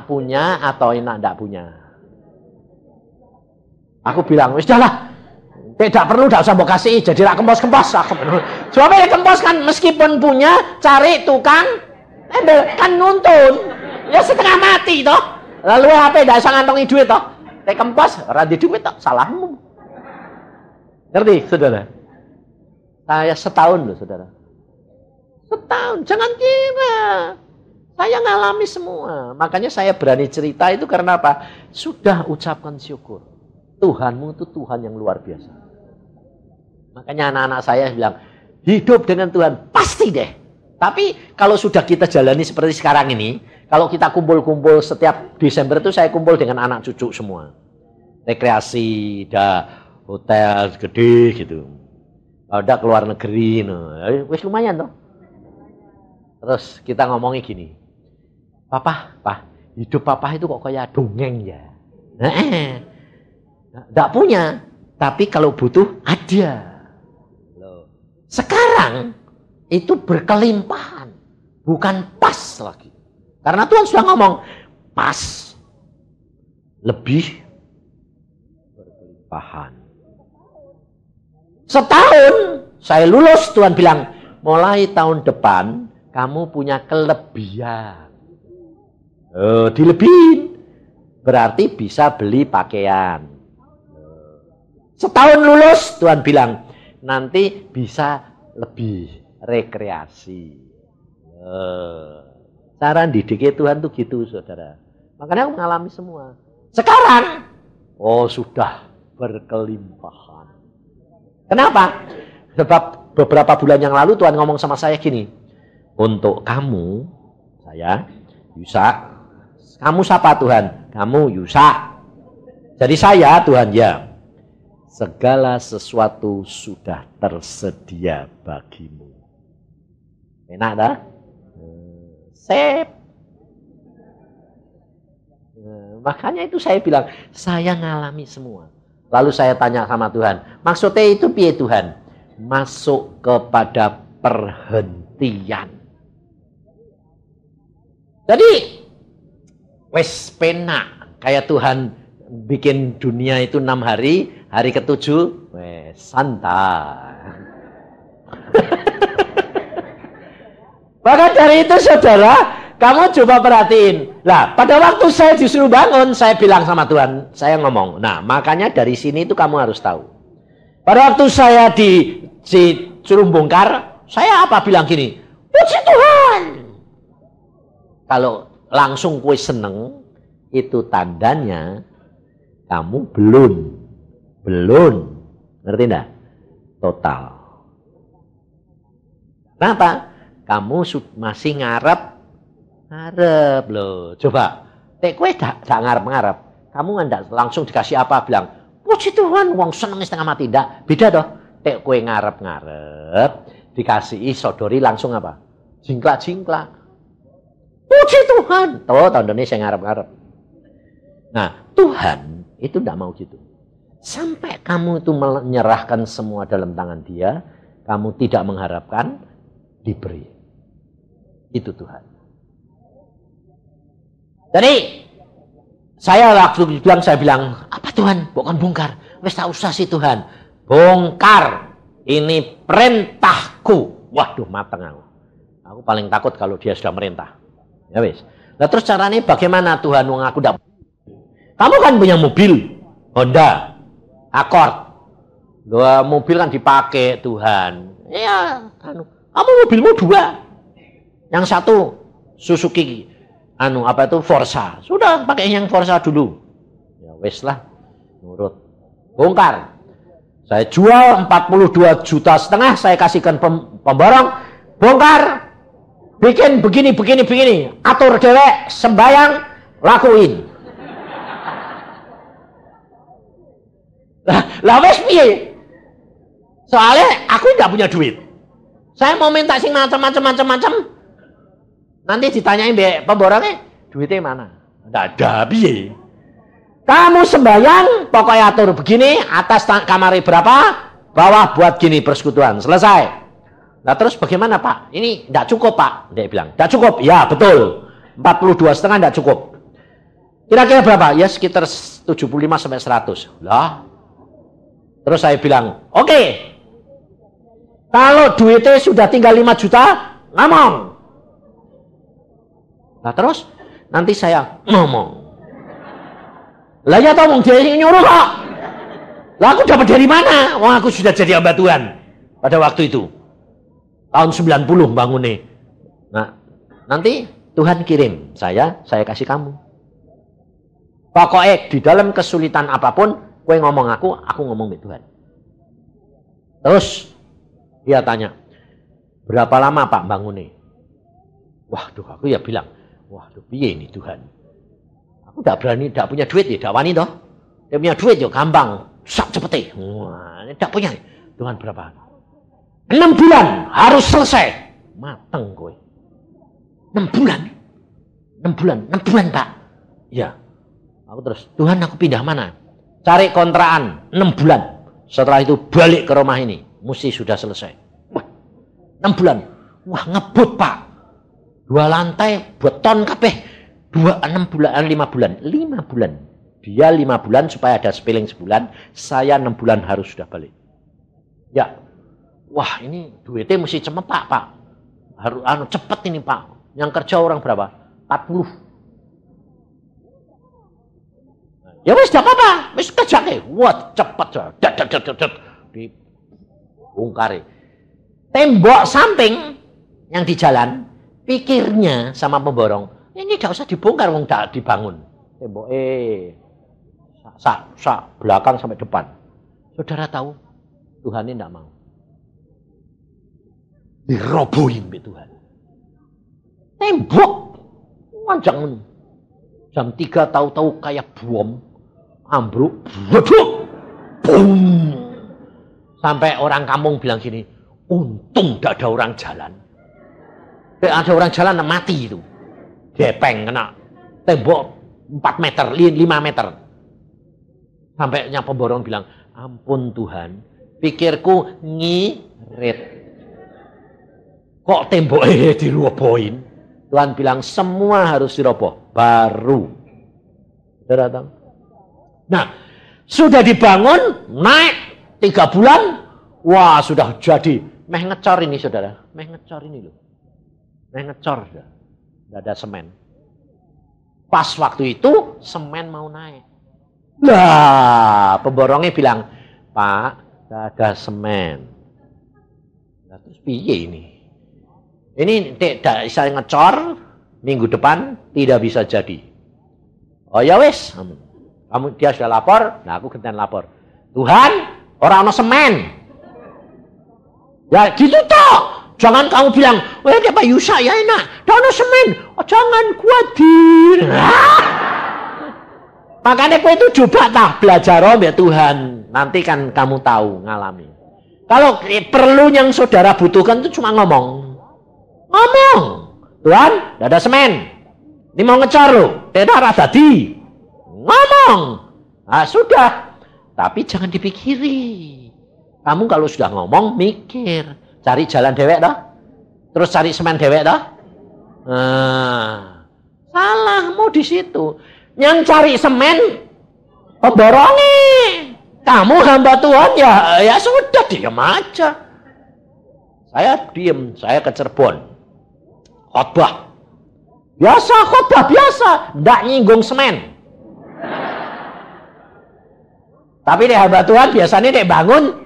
punya atau enak enggak punya? Aku bilang, wis dah lah. Tidak perlu, tidak usah mau kasih, jadi rak kempos-kempos. Coba ya kempos kan, meskipun punya, cari tukang, kan nuntun. Ya setengah mati toh. Lalu HP tidak usah ngantongi duit toh. Tek kempos, radi duit toh, salahmu. Ngerti, saudara? Saya setahun loh, saudara. Setahun, jangan kira. Saya ngalami semua. Makanya saya berani cerita itu karena apa? Sudah ucapkan syukur. Tuhanmu itu Tuhan yang luar biasa. Makanya anak-anak saya bilang, hidup dengan Tuhan, pasti deh. Tapi kalau sudah kita jalani seperti sekarang ini, kalau kita kumpul-kumpul setiap Desember itu saya kumpul dengan anak cucu semua. Rekreasi, hotel gede gitu. Ada keluar negeri, wis lumayan toh. Terus kita ngomongin gini, Papa, hidup Papa itu kok kayak dongeng ya. Nggak punya, tapi kalau butuh ada. Sekarang itu berkelimpahan, bukan pas lagi. Karena Tuhan sudah ngomong, pas, lebih berkelimpahan. Setahun saya lulus, Tuhan bilang, mulai tahun depan kamu punya kelebihan. Dilebihin, berarti bisa beli pakaian. Setahun lulus, Tuhan bilang, nanti bisa lebih rekreasi. Cara didiknya Tuhan tuh gitu, saudara. Makanya aku mengalami semua. Sekarang, sudah berkelimpahan. Kenapa? Sebab beberapa bulan yang lalu Tuhan ngomong sama saya gini, untuk kamu, saya, Yusa, kamu siapa Tuhan? Kamu Yusa. Jadi saya Tuhan ya. Segala sesuatu sudah tersedia bagimu. Enak dah? Sip. Makanya itu saya bilang, saya ngalami semua. Lalu saya tanya sama Tuhan, maksudnya itu piye Tuhan? Masuk kepada perhentian. Jadi, wes penak. Kayak Tuhan bikin dunia itu 6 hari, hari ke-7, wes santai. Maka dari itu saudara, kamu coba perhatiin. Lah, pada waktu saya disuruh bangun, saya bilang sama Tuhan, saya ngomong, nah makanya dari sini itu kamu harus tahu. Pada waktu saya disuruh bongkar, saya apa bilang gini, puji Tuhan. Kalau langsung kue seneng, itu tandanya kamu belum, ngerti enggak? Total. Kenapa? Kamu masih ngarep loh. Coba, kue tak ngarep. Kamu enggak langsung dikasih apa bilang, puji Tuhan, wong seneng setengah mati enggak. Beda toh. Kue ngarep, dikasih sodori langsung apa? Jingklak. Puji Tuhan. Tuh, tahun ini saya ngarep. Nah, Tuhan itu enggak mau gitu. Sampai kamu itu menyerahkan semua dalam tangan Dia, kamu tidak mengharapkan diberi. Itu Tuhan. Jadi, saya waktu bilang, apa Tuhan? Bukan bongkar. Wes tak usah sih Tuhan. Bongkar. Ini perintahku. Waduh, mateng aku. Aku paling takut kalau Dia sudah merintah. Ya wes. Nah terus caranya bagaimana Tuhan wong aku ndak? Kamu kan punya mobil Honda Accord. Dua mobil kan dipakai Tuhan. Ya, kamu mobilmu 2. Yang satu Suzuki Forza. Sudah pakai yang Forza dulu. Ya wes lah, nurut. Bongkar. Saya jual 42,5 juta, saya kasihkan pemborong. Bongkar. Bikin begini. Atur dewek, sembayang, lakuin. Lah wes piye? Soalnya aku nggak punya duit. Saya mau minta sing macam. Nanti ditanyain mbek pemborongnya, duitnya mana? Nggak ada piye. Kamu sembayang, pokoknya atur begini, atas kamar berapa, bawah buat gini persekutuan. Selesai. Nah terus bagaimana Pak? Ini tidak cukup Pak. Dia bilang, tidak cukup. Ya betul. 42,5 tidak cukup. Kira-kira berapa? Ya sekitar 75 sampai 100. Lah. Terus saya bilang, oke. Kalau duitnya sudah tinggal 5 juta, ngomong. Nah terus, nanti saya ngomong. Lah ya tolong dia nyuruh kok. Lah aku dapat dari mana? Wah aku sudah jadi hamba Tuhan pada waktu itu. Tahun 90 bangun nih. Nah, nanti Tuhan kirim saya kasih kamu. Pokoknya di dalam kesulitan apapun, kowe ngomong aku ngomong dengan Tuhan. Terus dia tanya, berapa lama Pak bangun nih? Waduh, aku ya bilang, waduh, piye ini Tuhan? Aku tidak berani, tidak punya duit ya, tidak wani toh. Dia punya duit ya, gampang, sak cepet. Wah, tidak punya. Tuhan berapa? 6 bulan harus selesai. Mateng kowe. 6 bulan. 6 bulan Pak. Ya. Aku terus, Tuhan aku pindah mana? Cari kontrakan 6 bulan. Setelah itu balik ke rumah ini. Mesti sudah selesai. Wah, 6 bulan. Wah ngebut Pak. 2 lantai, beton kabeh. 5 bulan. 5 bulan. Dia 5 bulan supaya ada spilling sebulan. Saya 6 bulan harus sudah balik. Ya. Wah ini duitnya mesti cepet Pak. Harus cepet ini Pak. Yang kerja orang berapa? 40. Ya wis tidak apa-apa. Wis kerjake. Wah cepet. Dibongkari. Tembok samping yang di jalan. Pikirnya sama pemborong. Ini tidak usah dibongkar. Wong tidak dibangun. Tembok sak belakang sampai depan. Saudara tahu. Tuhan ini tidak mau. Dirobohin be Tuhan. Tembok panjang. Jam 3 tahu-tahu kayak bom ambruk. Waduh. Boom. Sampai orang kampung bilang gini, untung tidak ada orang jalan. Ada orang jalan mati itu. Gepeng kena tembok 4 meter, 5 meter. Sampai yang pemborong bilang, ampun Tuhan, pikirku ngirit. Kok temboknya dirobohin? Tuhan bilang semua harus diroboh. Baru. Sudah datang. Nah, sudah dibangun, naik 3 bulan. Wah, sudah jadi. Meh ngecor ini saudara. Meh ngecor ini loh. Meh ngecor sudah. Tidak ada semen. Pas waktu itu, semen mau naik. Lah, pemborongnya bilang, Pak, tidak ada semen. Nah, terus piye ini? Ini tidak bisa ngecor, minggu depan tidak bisa jadi. Oh ya wes, dia sudah lapor, nah aku gantian lapor. Tuhan, orang no semen. Ya gitu toh. Jangan kamu bilang, wah dia Pak Yusa ya enak, dah no semen. Oh, jangan kuatir. Makanya kau itu coba tah belajar ya Tuhan. Nanti kan kamu tahu ngalami. Kalau perlu yang saudara butuhkan itu cuma ngomong. Ngomong, Tuhan, tidak ada semen. Ini mau ngecor loh, tidak ada tadi. Ngomong, nah sudah. Tapi jangan dipikiri. Kamu kalau sudah ngomong, mikir, cari jalan dewek dah. Terus cari semen dewek dah. Nah, salahmu di situ. Yang cari semen, pemborongi. Kamu hamba Tuhan ya sudah diam aja. Saya diem, saya ke Cirebon. Khotbah. Biasa khotbah biasa, ndak nyinggung semen. Tapi nek hamba Tuhan biasanya nek bangun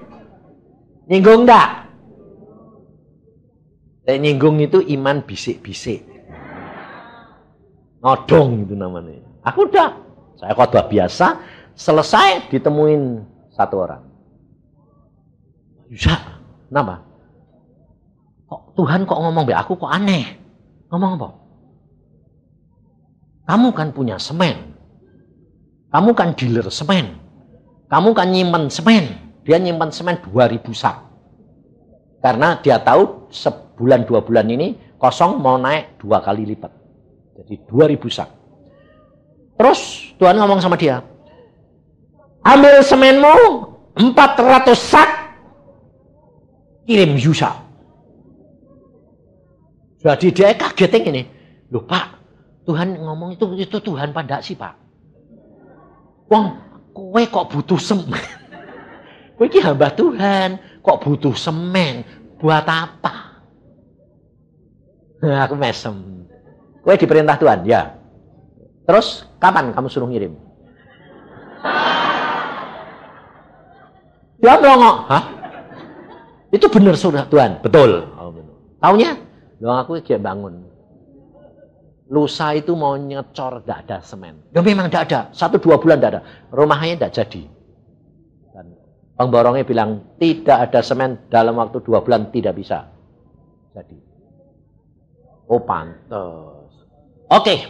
Nyinggung enggak? Nyinggung itu iman bisik-bisik. Nodong itu namanya. Aku udah, saya khotbah biasa, selesai ditemuin satu orang. Yusa, kenapa? Kok Tuhan kok ngomong be aku kok aneh? Ngomong apa? Kamu kan punya semen. Kamu kan dealer semen. Kamu kan nyimpen semen. Dia nyimpen semen 2000 sak. Karena dia tahu sebulan 2 bulan ini kosong mau naik 2 kali lipat. Jadi 2000 sak. Terus Tuhan ngomong sama dia, ambil semenmu 400 sak, kirim Yusa. Jadi dia kaget ini. Loh Pak, Tuhan ngomong itu Tuhan pada sih Pak. Wong, kowe kok butuh semen? Kowe iki hamba Tuhan, kok butuh semen? Buat apa? Aku mesem. Kowe diperintah Tuhan, ya. Terus kapan kamu suruh ngirim? Dia melongok, hah? Itu benar sudah Tuhan, betul. Oh, betul. Taunya, loh aku kayak bangun. Lusa itu mau nyecor, tidak ada semen. Ya memang tidak ada, 1-2 bulan tidak ada. Rumahnya tidak jadi. Dan pemborongnya bilang, tidak ada semen dalam waktu 2 bulan tidak bisa. Jadi. Oh pantes. Oke,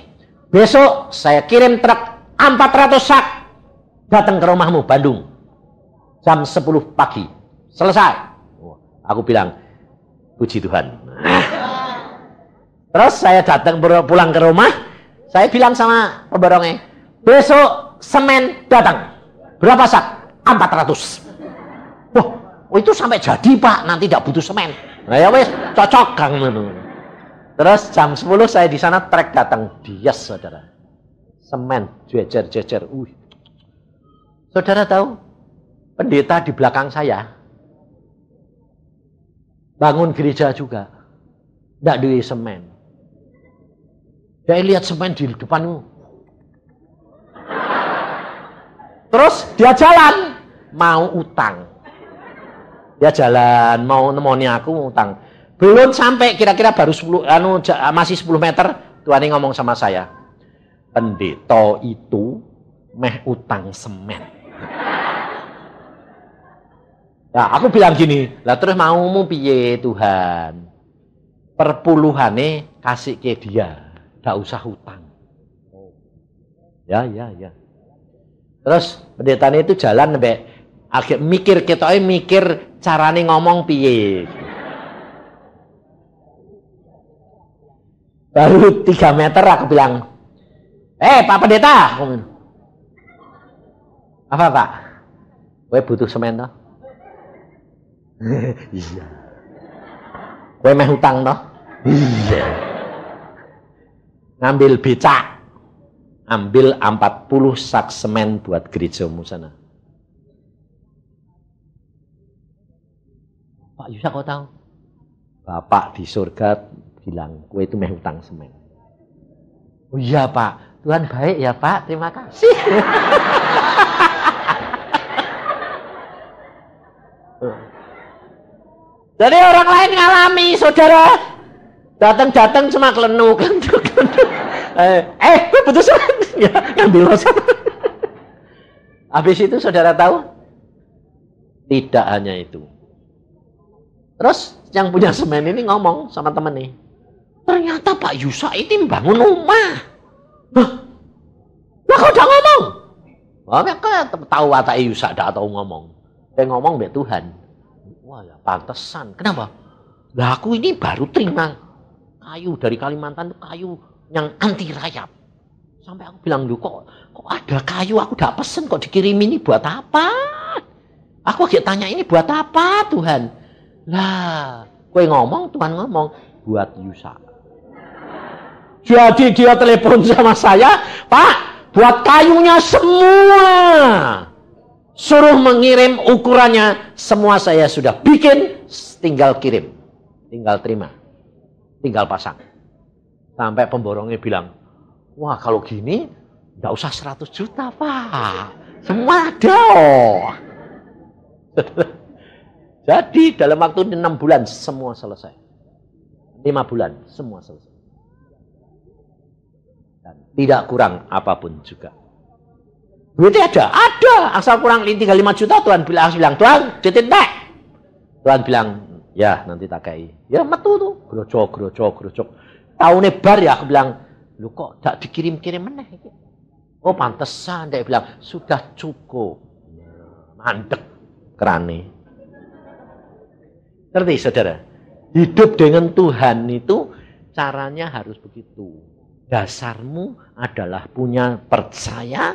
besok saya kirim truk 400 sak datang ke rumahmu Bandung. Jam 10 pagi. Selesai. Aku bilang, puji Tuhan. Terus saya datang pulang ke rumah, saya bilang sama pemborongnya, besok semen datang. Berapa sak? 400. Wah, itu sampai jadi Pak, nanti tidak butuh semen. Nah ya wes, cocok Kang. Terus jam 10 saya di sana, trek datang. Dias saudara. Semen, jejer-jejer. Saudara tahu, pendeta di belakang saya bangun gereja juga. Tidak duwe semen. Saya lihat semen di depanmu. Terus dia jalan, mau utang. Dia jalan, mau nemoni aku utang. Belum sampai kira-kira baru 10, masih 10 meter, Tuhan ngomong sama saya. Pendeta itu meh utang semen. Nah, aku bilang gini, lah terus maumu piye Tuhan? Perpuluhannya kasih ke dia. Tidak usah hutang. Ya. Terus pendetanya itu jalan sampai agak mikir, kita mikir carane ngomong piye. Baru 3 meter aku bilang, Pak pendeta. Apa Pak? Kowe butuh semen toh? Iya. Kowe meh hutang toh? Iya. Ngambil becak, ambil 40 sak semen buat gerejamu sana. Pak Yusa kau tahu? Bapak di surga bilang, kowe itu meh hutang semen. Oh iya Pak, Tuhan baik ya Pak, terima kasih. Jadi orang lain ngalami, saudara. Datang cuma kelenu. Gue butuh semen. Ya, ngambil loset. Habis itu saudara tahu? Tidak hanya itu. Terus yang punya semen ini ngomong sama temen nih. Ternyata Pak Yusa ini membangun rumah. Hah? Lah kau udah ngomong? Kau tahu watak Yusa tidak tahu ngomong. Dia ngomong be Tuhan. Wah ya pantesan. Kenapa? Lah aku ini baru terima kayu dari Kalimantan, itu kayu yang anti rayap. Sampai aku bilang, kok ada kayu, aku udah pesen, kok dikirim ini buat apa? Aku lagi tanya ini buat apa Tuhan? Lah, kowe ngomong, Tuhan ngomong, buat Yusa. Jadi dia telepon sama saya, Pak, buat kayunya semua. Suruh mengirim ukurannya, semua saya sudah bikin, tinggal kirim, tinggal terima. Tinggal pasang. Sampai pemborongnya bilang, wah kalau gini nggak usah 100 juta Pak. Semua ada. Jadi dalam waktu 6 bulan semua selesai. 5 bulan semua selesai. Dan tidak kurang apapun juga. Duitnya ada. Asal kurang 35 juta Tuhan bilang, Tuhan duit entek. Tuhan bilang, ya nanti tak kei. Ya metu tuh. Grojok. Tahunnya bar ya aku bilang, lu kok tak dikirim-kirim meneh. Oh pantesan dia bilang, sudah cukup. Mandek kerane. Ngerti saudara? Hidup dengan Tuhan itu caranya harus begitu. Dasarmu adalah punya percaya,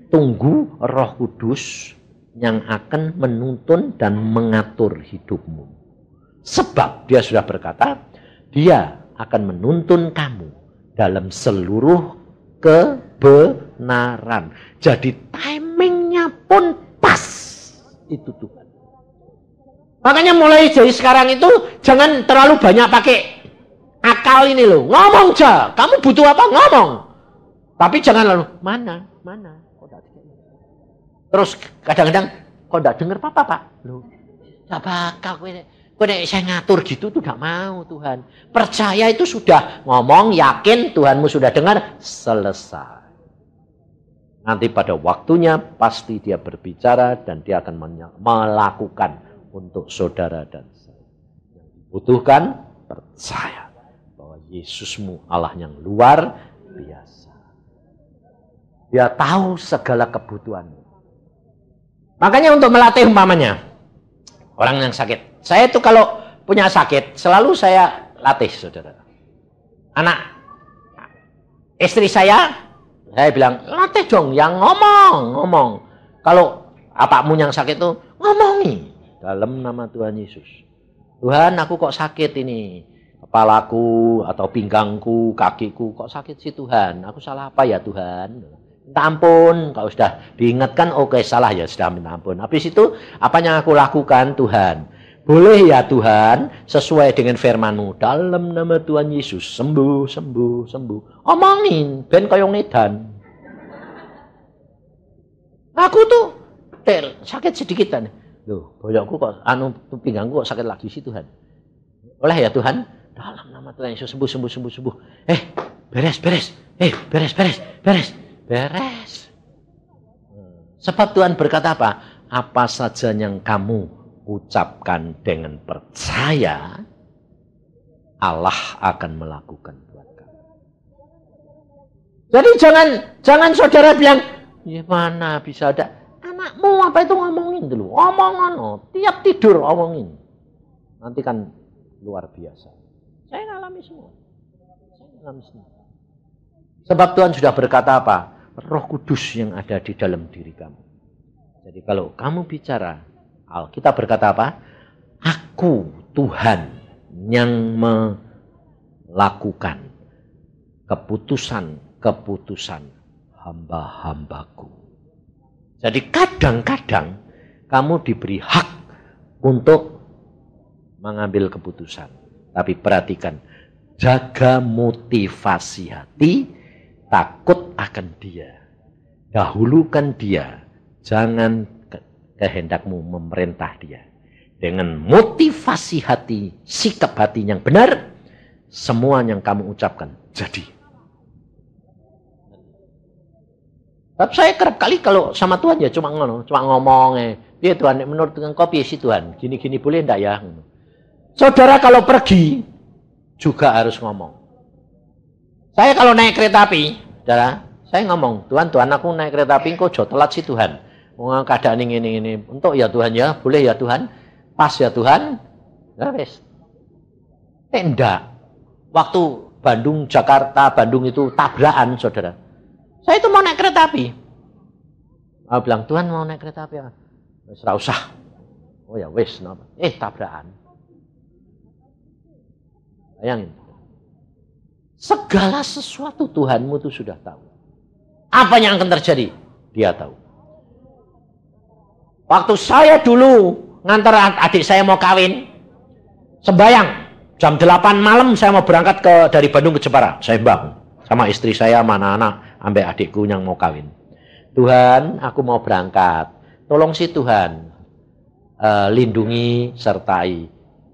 tunggu Roh Kudus yang akan menuntun dan mengatur hidupmu. Sebab dia sudah berkata, dia akan menuntun kamu dalam seluruh kebenaran. Jadi timingnya pun pas. Itu Tuhan. Makanya mulai dari sekarang itu jangan terlalu banyak pakai akal ini loh. Ngomong aja. Kamu butuh apa? Ngomong. Tapi jangan lalu, mana? Kok tidak dengar? Terus kadang-kadang, kok tidak dengar apa-apa Pak? Loh, tidak bakal. Kok saya ngatur gitu tuh tidak mau Tuhan. Percaya itu sudah ngomong, yakin Tuhanmu sudah dengar, selesai. Nanti pada waktunya pasti dia berbicara dan dia akan melakukan untuk saudara dan saya. Yang dibutuhkan percaya bahwa Yesusmu Allah yang luar biasa. Dia tahu segala kebutuhanmu. Makanya untuk melatih umpamanya orang yang sakit. Saya itu kalau punya sakit selalu saya latih saudara. Anak istri saya bilang latih dong yang ngomong. Kalau apakmu yang sakit itu ngomongi. Dalam nama Tuhan Yesus. Tuhan aku kok sakit ini. Kepalaku atau pinggangku, kakiku kok sakit sih Tuhan. Aku salah apa ya Tuhan? Minta ampun. Kalau sudah diingatkan oke salah ya sudah minta ampun. Habis itu apa yang aku lakukan Tuhan? Boleh ya Tuhan sesuai dengan firman-Mu. Dalam nama Tuhan Yesus sembuh. Omongin ben koyo nedan. Aku tuh sakit sedikit kan. Loh, boyokku kok pinggangku kok sakit lagi sih Tuhan. Oleh ya Tuhan, dalam nama Tuhan Yesus sembuh. Beres. Sebab Tuhan berkata apa? Apa saja yang kamu ucapkan dengan percaya, Allah akan melakukan buat kamu. Jadi jangan saudara bilang, gimana bisa ada anakmu apa itu ngomongin dulu, omongan, tiap tidur omongin. Nanti kan luar biasa. Saya ngalami semua. Sebab Tuhan sudah berkata apa? Roh Kudus yang ada di dalam diri kamu. Jadi kalau kamu bicara, Alkitab berkata apa? Aku Tuhan yang melakukan keputusan hamba-hambaku. Jadi kadang-kadang kamu diberi hak untuk mengambil keputusan. Tapi perhatikan, jaga motivasi hati, takut akan dia. Dahulukan dia, jangan kehendakmu memerintah dia. Dengan motivasi hati, sikap hati yang benar, semua yang kamu ucapkan jadi. Tapi saya kerap kali kalau sama Tuhan ya cuma ngomong. Ya Tuhan, menurut engkau piye sih Tuhan? Gini-gini boleh enggak ya? Saudara kalau pergi juga harus ngomong. Saya kalau naik kereta api, saudara, saya ngomong, Tuhan aku naik kereta api kok jauh telat sih Tuhan. Keadaan ini. Untuk ya Tuhan ya, boleh ya Tuhan. Pas ya Tuhan. Ya wes. Enggak. Waktu Bandung itu tabrakan, saudara. Saya itu mau naik kereta api. Aku bilang, Tuhan mau naik kereta api ya? Wes ra usah. Oh ya wes, tabrakan. Bayangin. Segala sesuatu Tuhanmu itu sudah tahu. Apa yang akan terjadi? Dia tahu. Waktu saya dulu ngantar adik saya mau kawin, sembayang, jam 8 malam saya mau berangkat dari Bandung ke Jepara. Saya bangun sama istri saya, sama anak-anak, sampai adikku yang mau kawin. Tuhan, aku mau berangkat. Tolong sih Tuhan. lindungi, sertai.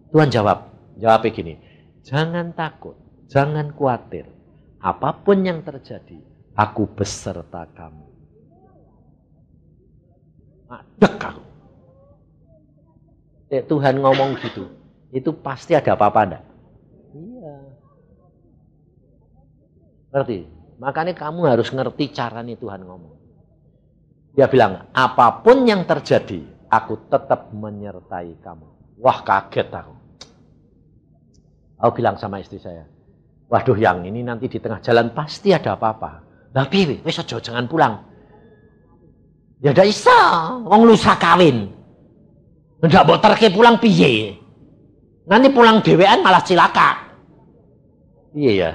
Tuhan jawabnya gini, jangan takut, jangan khawatir. Apapun yang terjadi, aku beserta kamu. Adek aku. Tuhan ngomong gitu, itu pasti ada apa-apa enggak? Iya. Ngerti? Makanya kamu harus ngerti caranya Tuhan ngomong. Dia bilang, apapun yang terjadi, aku tetap menyertai kamu. Wah, kaget aku. Aku bilang sama istri saya, waduh yang ini nanti di tengah jalan pasti ada apa-apa. Lah piye wis aja jangan pulang. Ya ndak iso, wong lusa kawin. Ndak mbok terke pulang piye? Nanti pulang dhewean malah cilaka. Iya ya.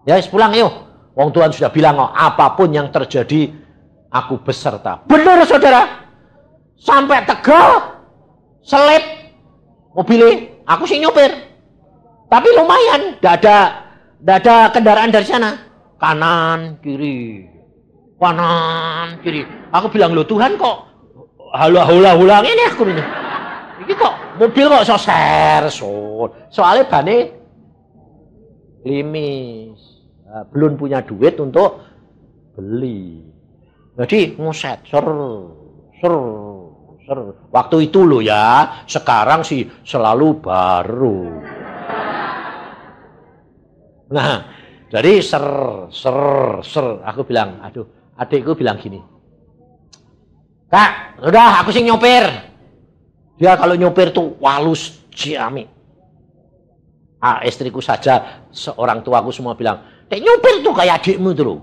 Ya wis pulang yuk. Wong Tuhan sudah bilang kok, apapun yang terjadi aku beserta. Benar saudara. Sampai Tegal selip mobilnya, aku sih nyopir. Tapi lumayan, ndak ada kendaraan dari sana. Kanan, kiri. Kanan, kiri. Aku bilang, loh Tuhan kok hula-hula ini aku ini. Ini kok mobil kok so serson. Soalnya bane limis. Nah, belum punya duit untuk beli. Jadi nguset, ser. Waktu itu loh ya, sekarang sih selalu baru. Nah, jadi ser. Aku bilang, aduh, adikku bilang gini. Kak, udah aku sih nyopir. Dia kalau nyopir tuh walus ciami. Istriku saja, seorang tuaku semua bilang, Dek nyopir tuh kayak adikmu tuh loh.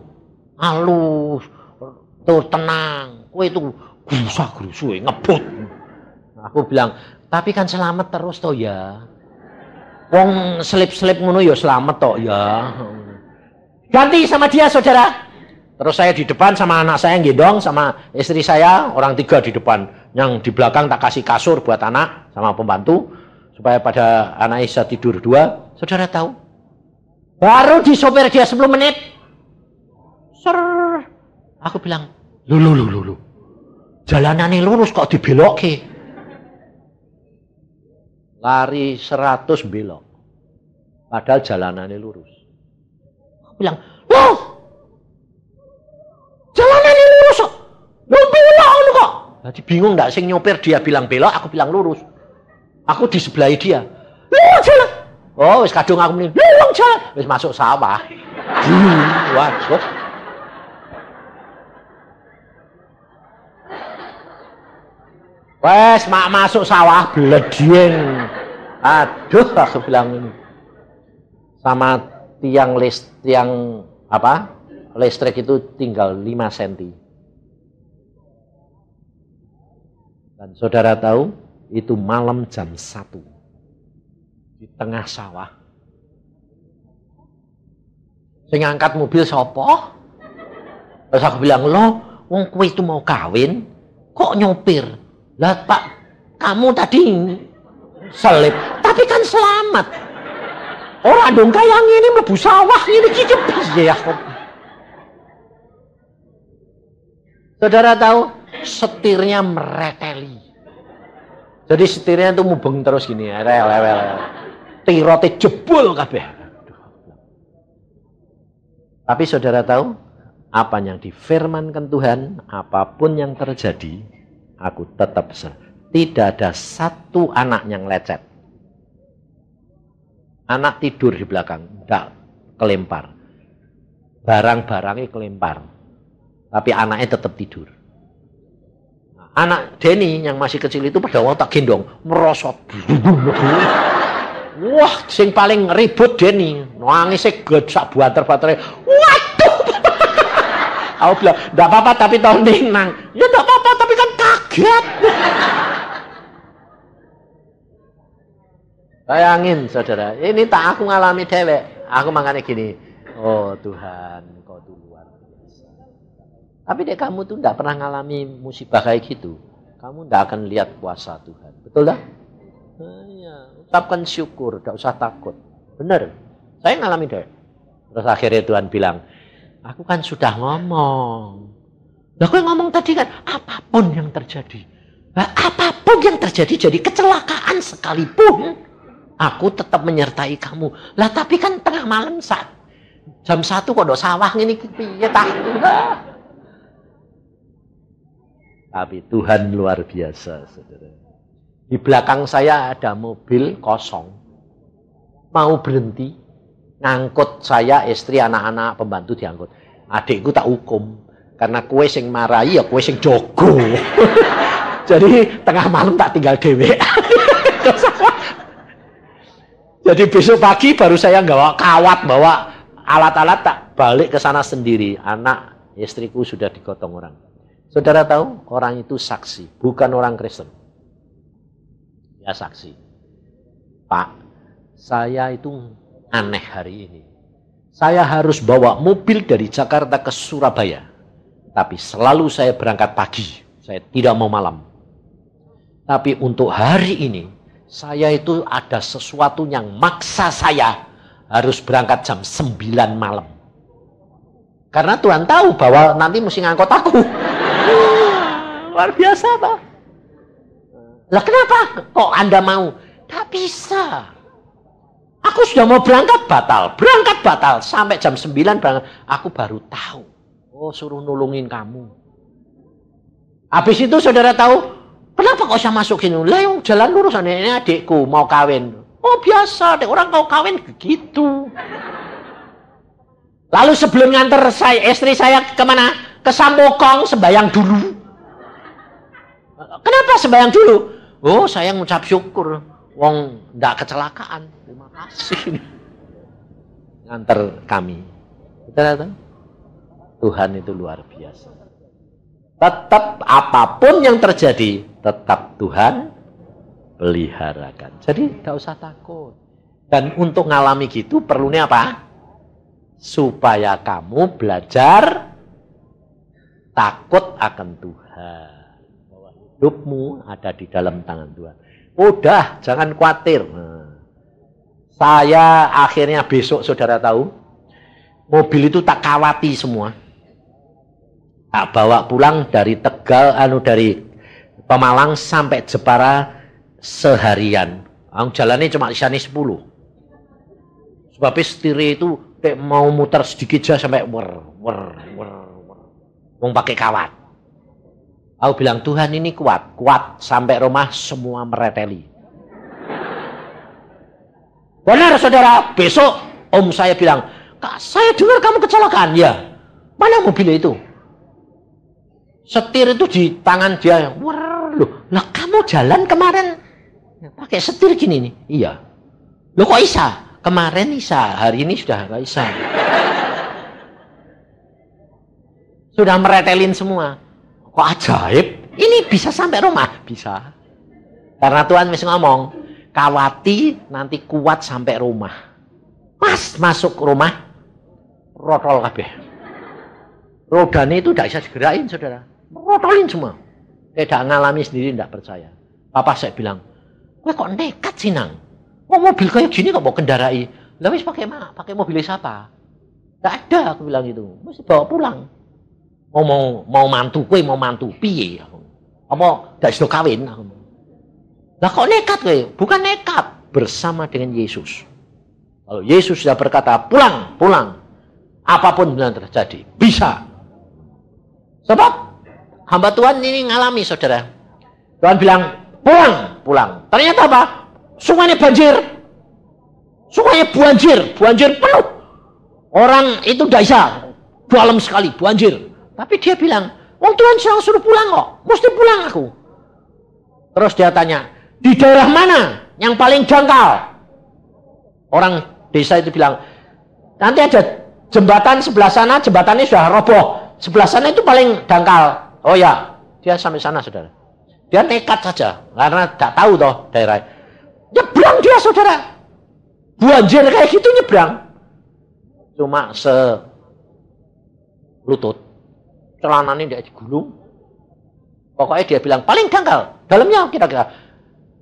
Halus, tuh tenang. Kowe itu gerusa-gerusu ngebut. Aku bilang, tapi kan selamat terus toh ya. Wong selip-selip ngono ya selamat toh ya. Ganti sama dia saudara. Terus saya di depan sama anak saya yang gendong, sama istri saya, orang 3 di depan. Yang di belakang tak kasih kasur buat anak sama pembantu. Supaya pada anak bisa tidur 2. Saudara tahu? Baru disopir dia 10 menit. Ser. Aku bilang, lu. Jalanannya lurus kok dibelokke. Lari 100 belok. Padahal jalanannya lurus. Aku bilang, loh! Jalanannya lurus kok. Loh belok kok. Jadi bingung enggak sing nyopir dia bilang belok, aku bilang lurus. Aku di sebelah dia. Loh jalan. Oh, wis kadung aku muni, "Loh jalan." Wis masuk sawah. Waduh. Wes mak masuk sawah bledien. Aduh, aku bilang ini. Sama tiang listrik itu tinggal 5 cm. Dan saudara tahu, itu malam jam 1. Di tengah sawah. Sing ngangkat mobil sapa? Terus aku bilang, "Loh, wong kowe itu mau kawin, kok nyopir?" Lah Pak, kamu tadi selip, tapi kan selamat. Orang dong kayak ini mlebu sawah ini iki piye ya. Saudara tahu, setirnya mereteli. Jadi setirnya itu mubeng terus gini, rel. Tirote jebol kabeh. Tapi saudara tahu, apa yang difirmankan Tuhan, apapun yang terjadi, aku tetap tidak ada satu anak yang lecet. Anak tidur di belakang, tidak kelempar. Barang-barangnya kelempar. Tapi anaknya tetap tidur. Anak Denny yang masih kecil itu pada waktu tak gendong, merosot. Wah, sing paling ribut Denny. Nangisnya gecak buater-buaternya. Waduh. Aku bilang, enggak apa-apa tapi tahun nang. Ya enggak apa-apa tapi kan kaget. Bayangin saudara, ini tak aku ngalami dewek. Aku makanya gini, oh Tuhan, kau tuh luar biasa. Tapi dek kamu tuh enggak pernah ngalami musibah kayak gitu. Kamu enggak akan lihat kuasa Tuhan. Betul dah? Ya, ucapkan syukur, enggak usah takut. Benar. Saya ngalami dewek. Terus akhirnya Tuhan bilang, aku kan sudah ngomong. Lah kowe ngomong tadi kan apapun yang terjadi. Nah, apapun yang terjadi, jadi kecelakaan sekalipun, aku tetap menyertai kamu. Lah tapi kan tengah malam saat jam 1 kok do sawah ngene iki piye ta? Tapi Tuhan luar biasa, saudara. Di belakang saya ada mobil kosong. Mau berhenti, ngangkut saya, istri, anak-anak, pembantu diangkut. Adikku tak hukum. Karena kue sing marahi, ya kue sing jogo. Jadi tengah malam tak tinggal dewe. Jadi besok pagi baru saya bawa kawat, bawa alat-alat, tak balik ke sana sendiri. Anak, istriku sudah digotong orang. Saudara tahu, orang itu saksi, bukan orang Kristen. Ya saksi. Pak, saya itu aneh hari ini. Saya harus bawa mobil dari Jakarta ke Surabaya. Tapi selalu saya berangkat pagi. Saya tidak mau malam. Tapi untuk hari ini, saya itu ada sesuatu yang maksa saya harus berangkat jam 9 malam. Karena Tuhan tahu bahwa nanti mesti ngangkut aku. Luar biasa, Pak. Lah kenapa kok Anda mau? Tak bisa. Aku sudah mau berangkat batal. Sampai jam 9 berangkat. Aku baru tahu. Oh, suruh nulungin kamu. Habis itu saudara tahu, kenapa kok saya masukin? Lah yang jalan lurus, ini adikku mau kawin. Oh biasa, orang mau kawin begitu. Lalu sebelum nganter istri saya kemana? Ke Samokong, sembayang dulu. Kenapa sembayang dulu? Oh, saya ngucap syukur. Wong ndak kecelakaan. Terima kasih. Nganter kami. Kita tahu? Tuhan itu luar biasa. Tetap apapun yang terjadi, tetap Tuhan peliharakan. Jadi tidak usah takut. Dan untuk ngalami gitu perlunya apa? Supaya kamu belajar takut akan Tuhan. Hidupmu ada di dalam tangan Tuhan. Udah, jangan khawatir. Saya akhirnya besok, saudara tahu, mobil itu tak kawati semua. Tak bawa pulang dari Tegal, dari Pemalang sampai Jepara seharian. Jalannya cuma isane 10. Sebabnya setirnya itu mau muter sedikit aja sampai mau pakai kawat. Aku bilang, Tuhan ini kuat sampai rumah semua mereteli. Benar saudara, besok om saya bilang, Kak, saya dengar kamu kecelakaan. Ya, mana mobilnya itu? Setir itu di tangan dia. Loh, kamu jalan kemarin pakai setir gini nih? Iya. Loh kok bisa? Kemarin bisa, hari ini sudah nggak bisa. Sudah meretelin semua. Kok ajaib? Ini bisa sampai rumah? Bisa. Karena Tuhan masih ngomong, kawati nanti kuat sampai rumah. Pas masuk rumah, rotol kabeh. Rodanya itu tidak bisa digerakin, saudara. Rotolin semua. Tidak ngalami sendiri, tidak percaya. Papa saya bilang, kowe kok nekat sih nang? Kok mobil kayak gini kok mau kendarai? Lah wis pakai mobil siapa? Tidak ada, aku bilang gitu. Mesti bawa pulang. Mau mantu kowe, mau mantu piye? Apa dak sudah kawin? Lah kok nekat kowe? Bukan nekat, bersama dengan Yesus. Kalau Yesus sudah berkata, pulang. Apapun yang terjadi, bisa. Sebab hamba Tuhan ini ngalami, saudara. Tuhan bilang, pulang. Ternyata apa? Sungainya banjir. Banjir penuh. Orang itu tidak bisa, dalam sekali, banjir. Tapi dia bilang, Tuhan sedang suruh pulang kok. Mesti pulang aku. Terus dia tanya, di daerah mana yang paling dangkal? Orang desa itu bilang, nanti ada jembatan sebelah sana, jembatannya sudah roboh. Sebelah sana itu paling dangkal. Oh ya, dia sampai sana, saudara. Dia nekat saja, karena tidak tahu toh daerah. Nyebrang dia, saudara. Banjir kayak gitu nyebrang. Cuma selutut. Celananya tidak digulung. Pokoknya dia bilang, paling dangkal. Dalamnya kira-kira.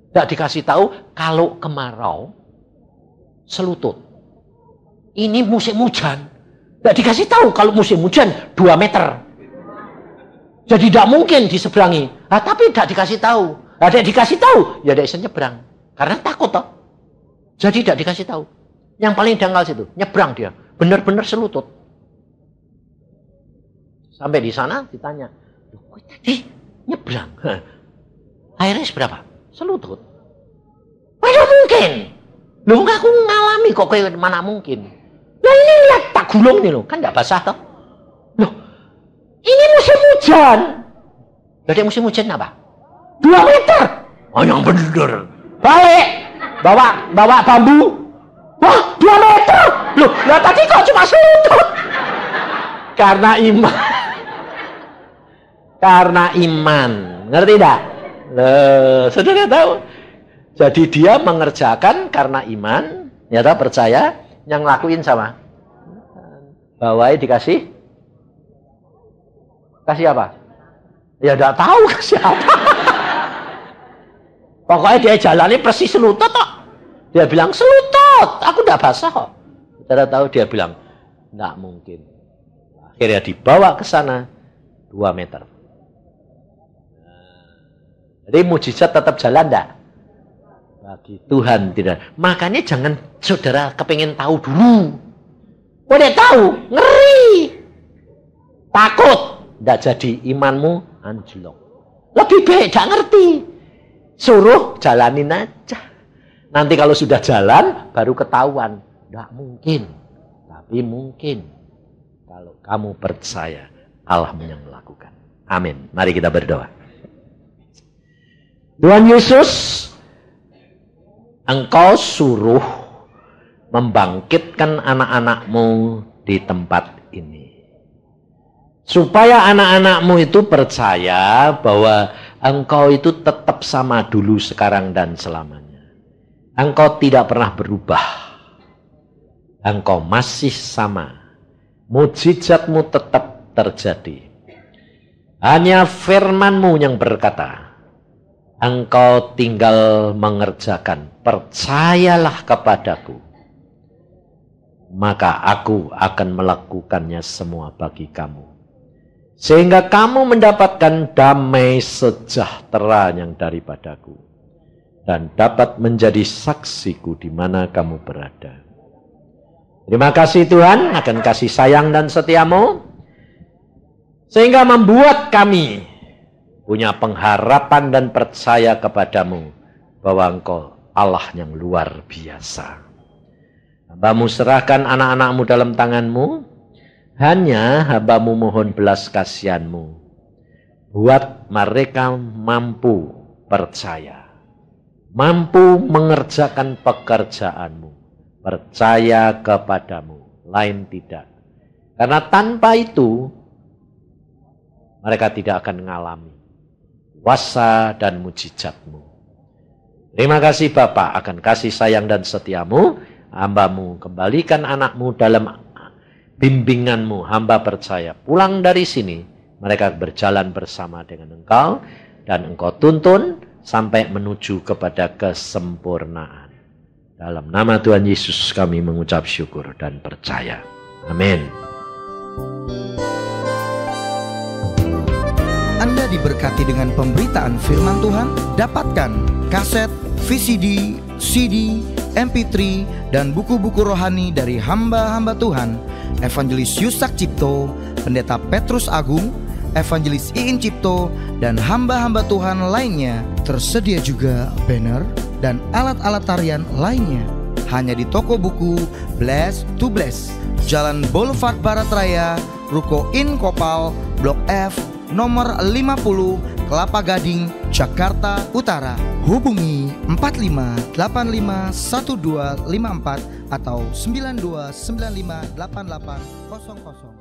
Tidak dikasih tahu, kalau kemarau, selutut. Ini musim hujan. Tidak dikasih tahu, kalau musim hujan, 2 meter. Jadi tidak mungkin diseberangi. Tapi tidak dikasih tahu. Tidak dikasih tahu, ya tidak bisa nyebrang. Karena takut toh. Jadi tidak dikasih tahu. Yang paling dangkal situ, nyebrang dia. Benar-benar selutut. Sampai di sana ditanya, "Loh, tadi nyebrang. Airnya seberapa?" Selutut. Mana mungkin? Loh, aku ngalami kok kayak mana mungkin. Lah ini lihat tak gulung nih loh, kan tidak basah toh. Loh, ini musim hujan. Jadi musim hujan apa? 2 meter. Oh yang bener. Balik, bawa bambu. Wah, 2 meter. Loh, lah tadi kok cuma selutut. Karena iman. Karena iman. Ngerti tidak? Loh, saudara tahu? Jadi dia mengerjakan karena iman, ya tahu, percaya, yang ngelakuin sama. Bawahnya dikasih apa? Ya tidak tahu kasih apa. Pokoknya dia jalani persis selutut kok. Dia bilang selutut, aku tidak basah kok. Saudara tahu dia bilang tidak mungkin. Akhirnya dibawa ke sana 2 meter. Jadi mujizat tetap jalan enggak? Bagi Tuhan tidak. Makanya jangan saudara kepingin tahu dulu. Udah tahu, ngeri. Takut. Tidak jadi imanmu anjlok. Lebih baik tidak ngerti. Suruh jalanin aja. Nanti kalau sudah jalan, baru ketahuan. Tidak mungkin. Tapi mungkin. Kalau kamu percaya, Allah yang melakukan. Amin. Mari kita berdoa. Tuhan Yesus, Engkau suruh membangkitkan anak-anak-Mu di tempat ini. Supaya anak-anak-Mu itu percaya bahwa Engkau itu tetap sama dulu, sekarang, dan selamanya. Engkau tidak pernah berubah. Engkau masih sama. Mujizat-Mu tetap terjadi. Hanya firman-Mu yang berkata, Engkau tinggal mengerjakan, percayalah kepadaku, maka aku akan melakukannya semua bagi kamu. Sehingga kamu mendapatkan damai sejahtera yang daripadaku, dan dapat menjadi saksiku di mana kamu berada. Terima kasih Tuhan akan kasih sayang dan setiamu, sehingga membuat kami punya pengharapan dan percaya kepadamu bahwa Engkau Allah yang luar biasa. Hamba-Mu serahkan anak-anak-Mu dalam tangan-Mu. Hanya hamba-Mu mohon belas kasihan-Mu. Buat mereka mampu percaya. Mampu mengerjakan pekerjaan-Mu. Percaya kepadamu. Lain tidak. Karena tanpa itu mereka tidak akan mengalami kuasa dan mujizat-Mu. Terima kasih Bapa akan kasih sayang dan setia-Mu. Hamba-Mu kembalikan anak-Mu dalam bimbingan-Mu. Hamba percaya pulang dari sini mereka berjalan bersama dengan Engkau, dan Engkau tuntun sampai menuju kepada kesempurnaan. Dalam nama Tuhan Yesus kami mengucap syukur dan percaya. Amin. Anda diberkati dengan pemberitaan firman Tuhan. Dapatkan kaset, VCD, CD, MP3, dan buku-buku rohani dari hamba-hamba Tuhan, Evangelis Yusak Cipto, Pendeta Petrus Agung, Evangelis Iin Cipto, dan hamba-hamba Tuhan lainnya. Tersedia juga banner dan alat-alat tarian lainnya. Hanya di toko buku Bless to Bless, Jalan Boulevard Barat Raya, Ruko In Kopal, Blok F, nomor 50, Kelapa Gading, Jakarta Utara. Hubungi 45851254 atau 92958800.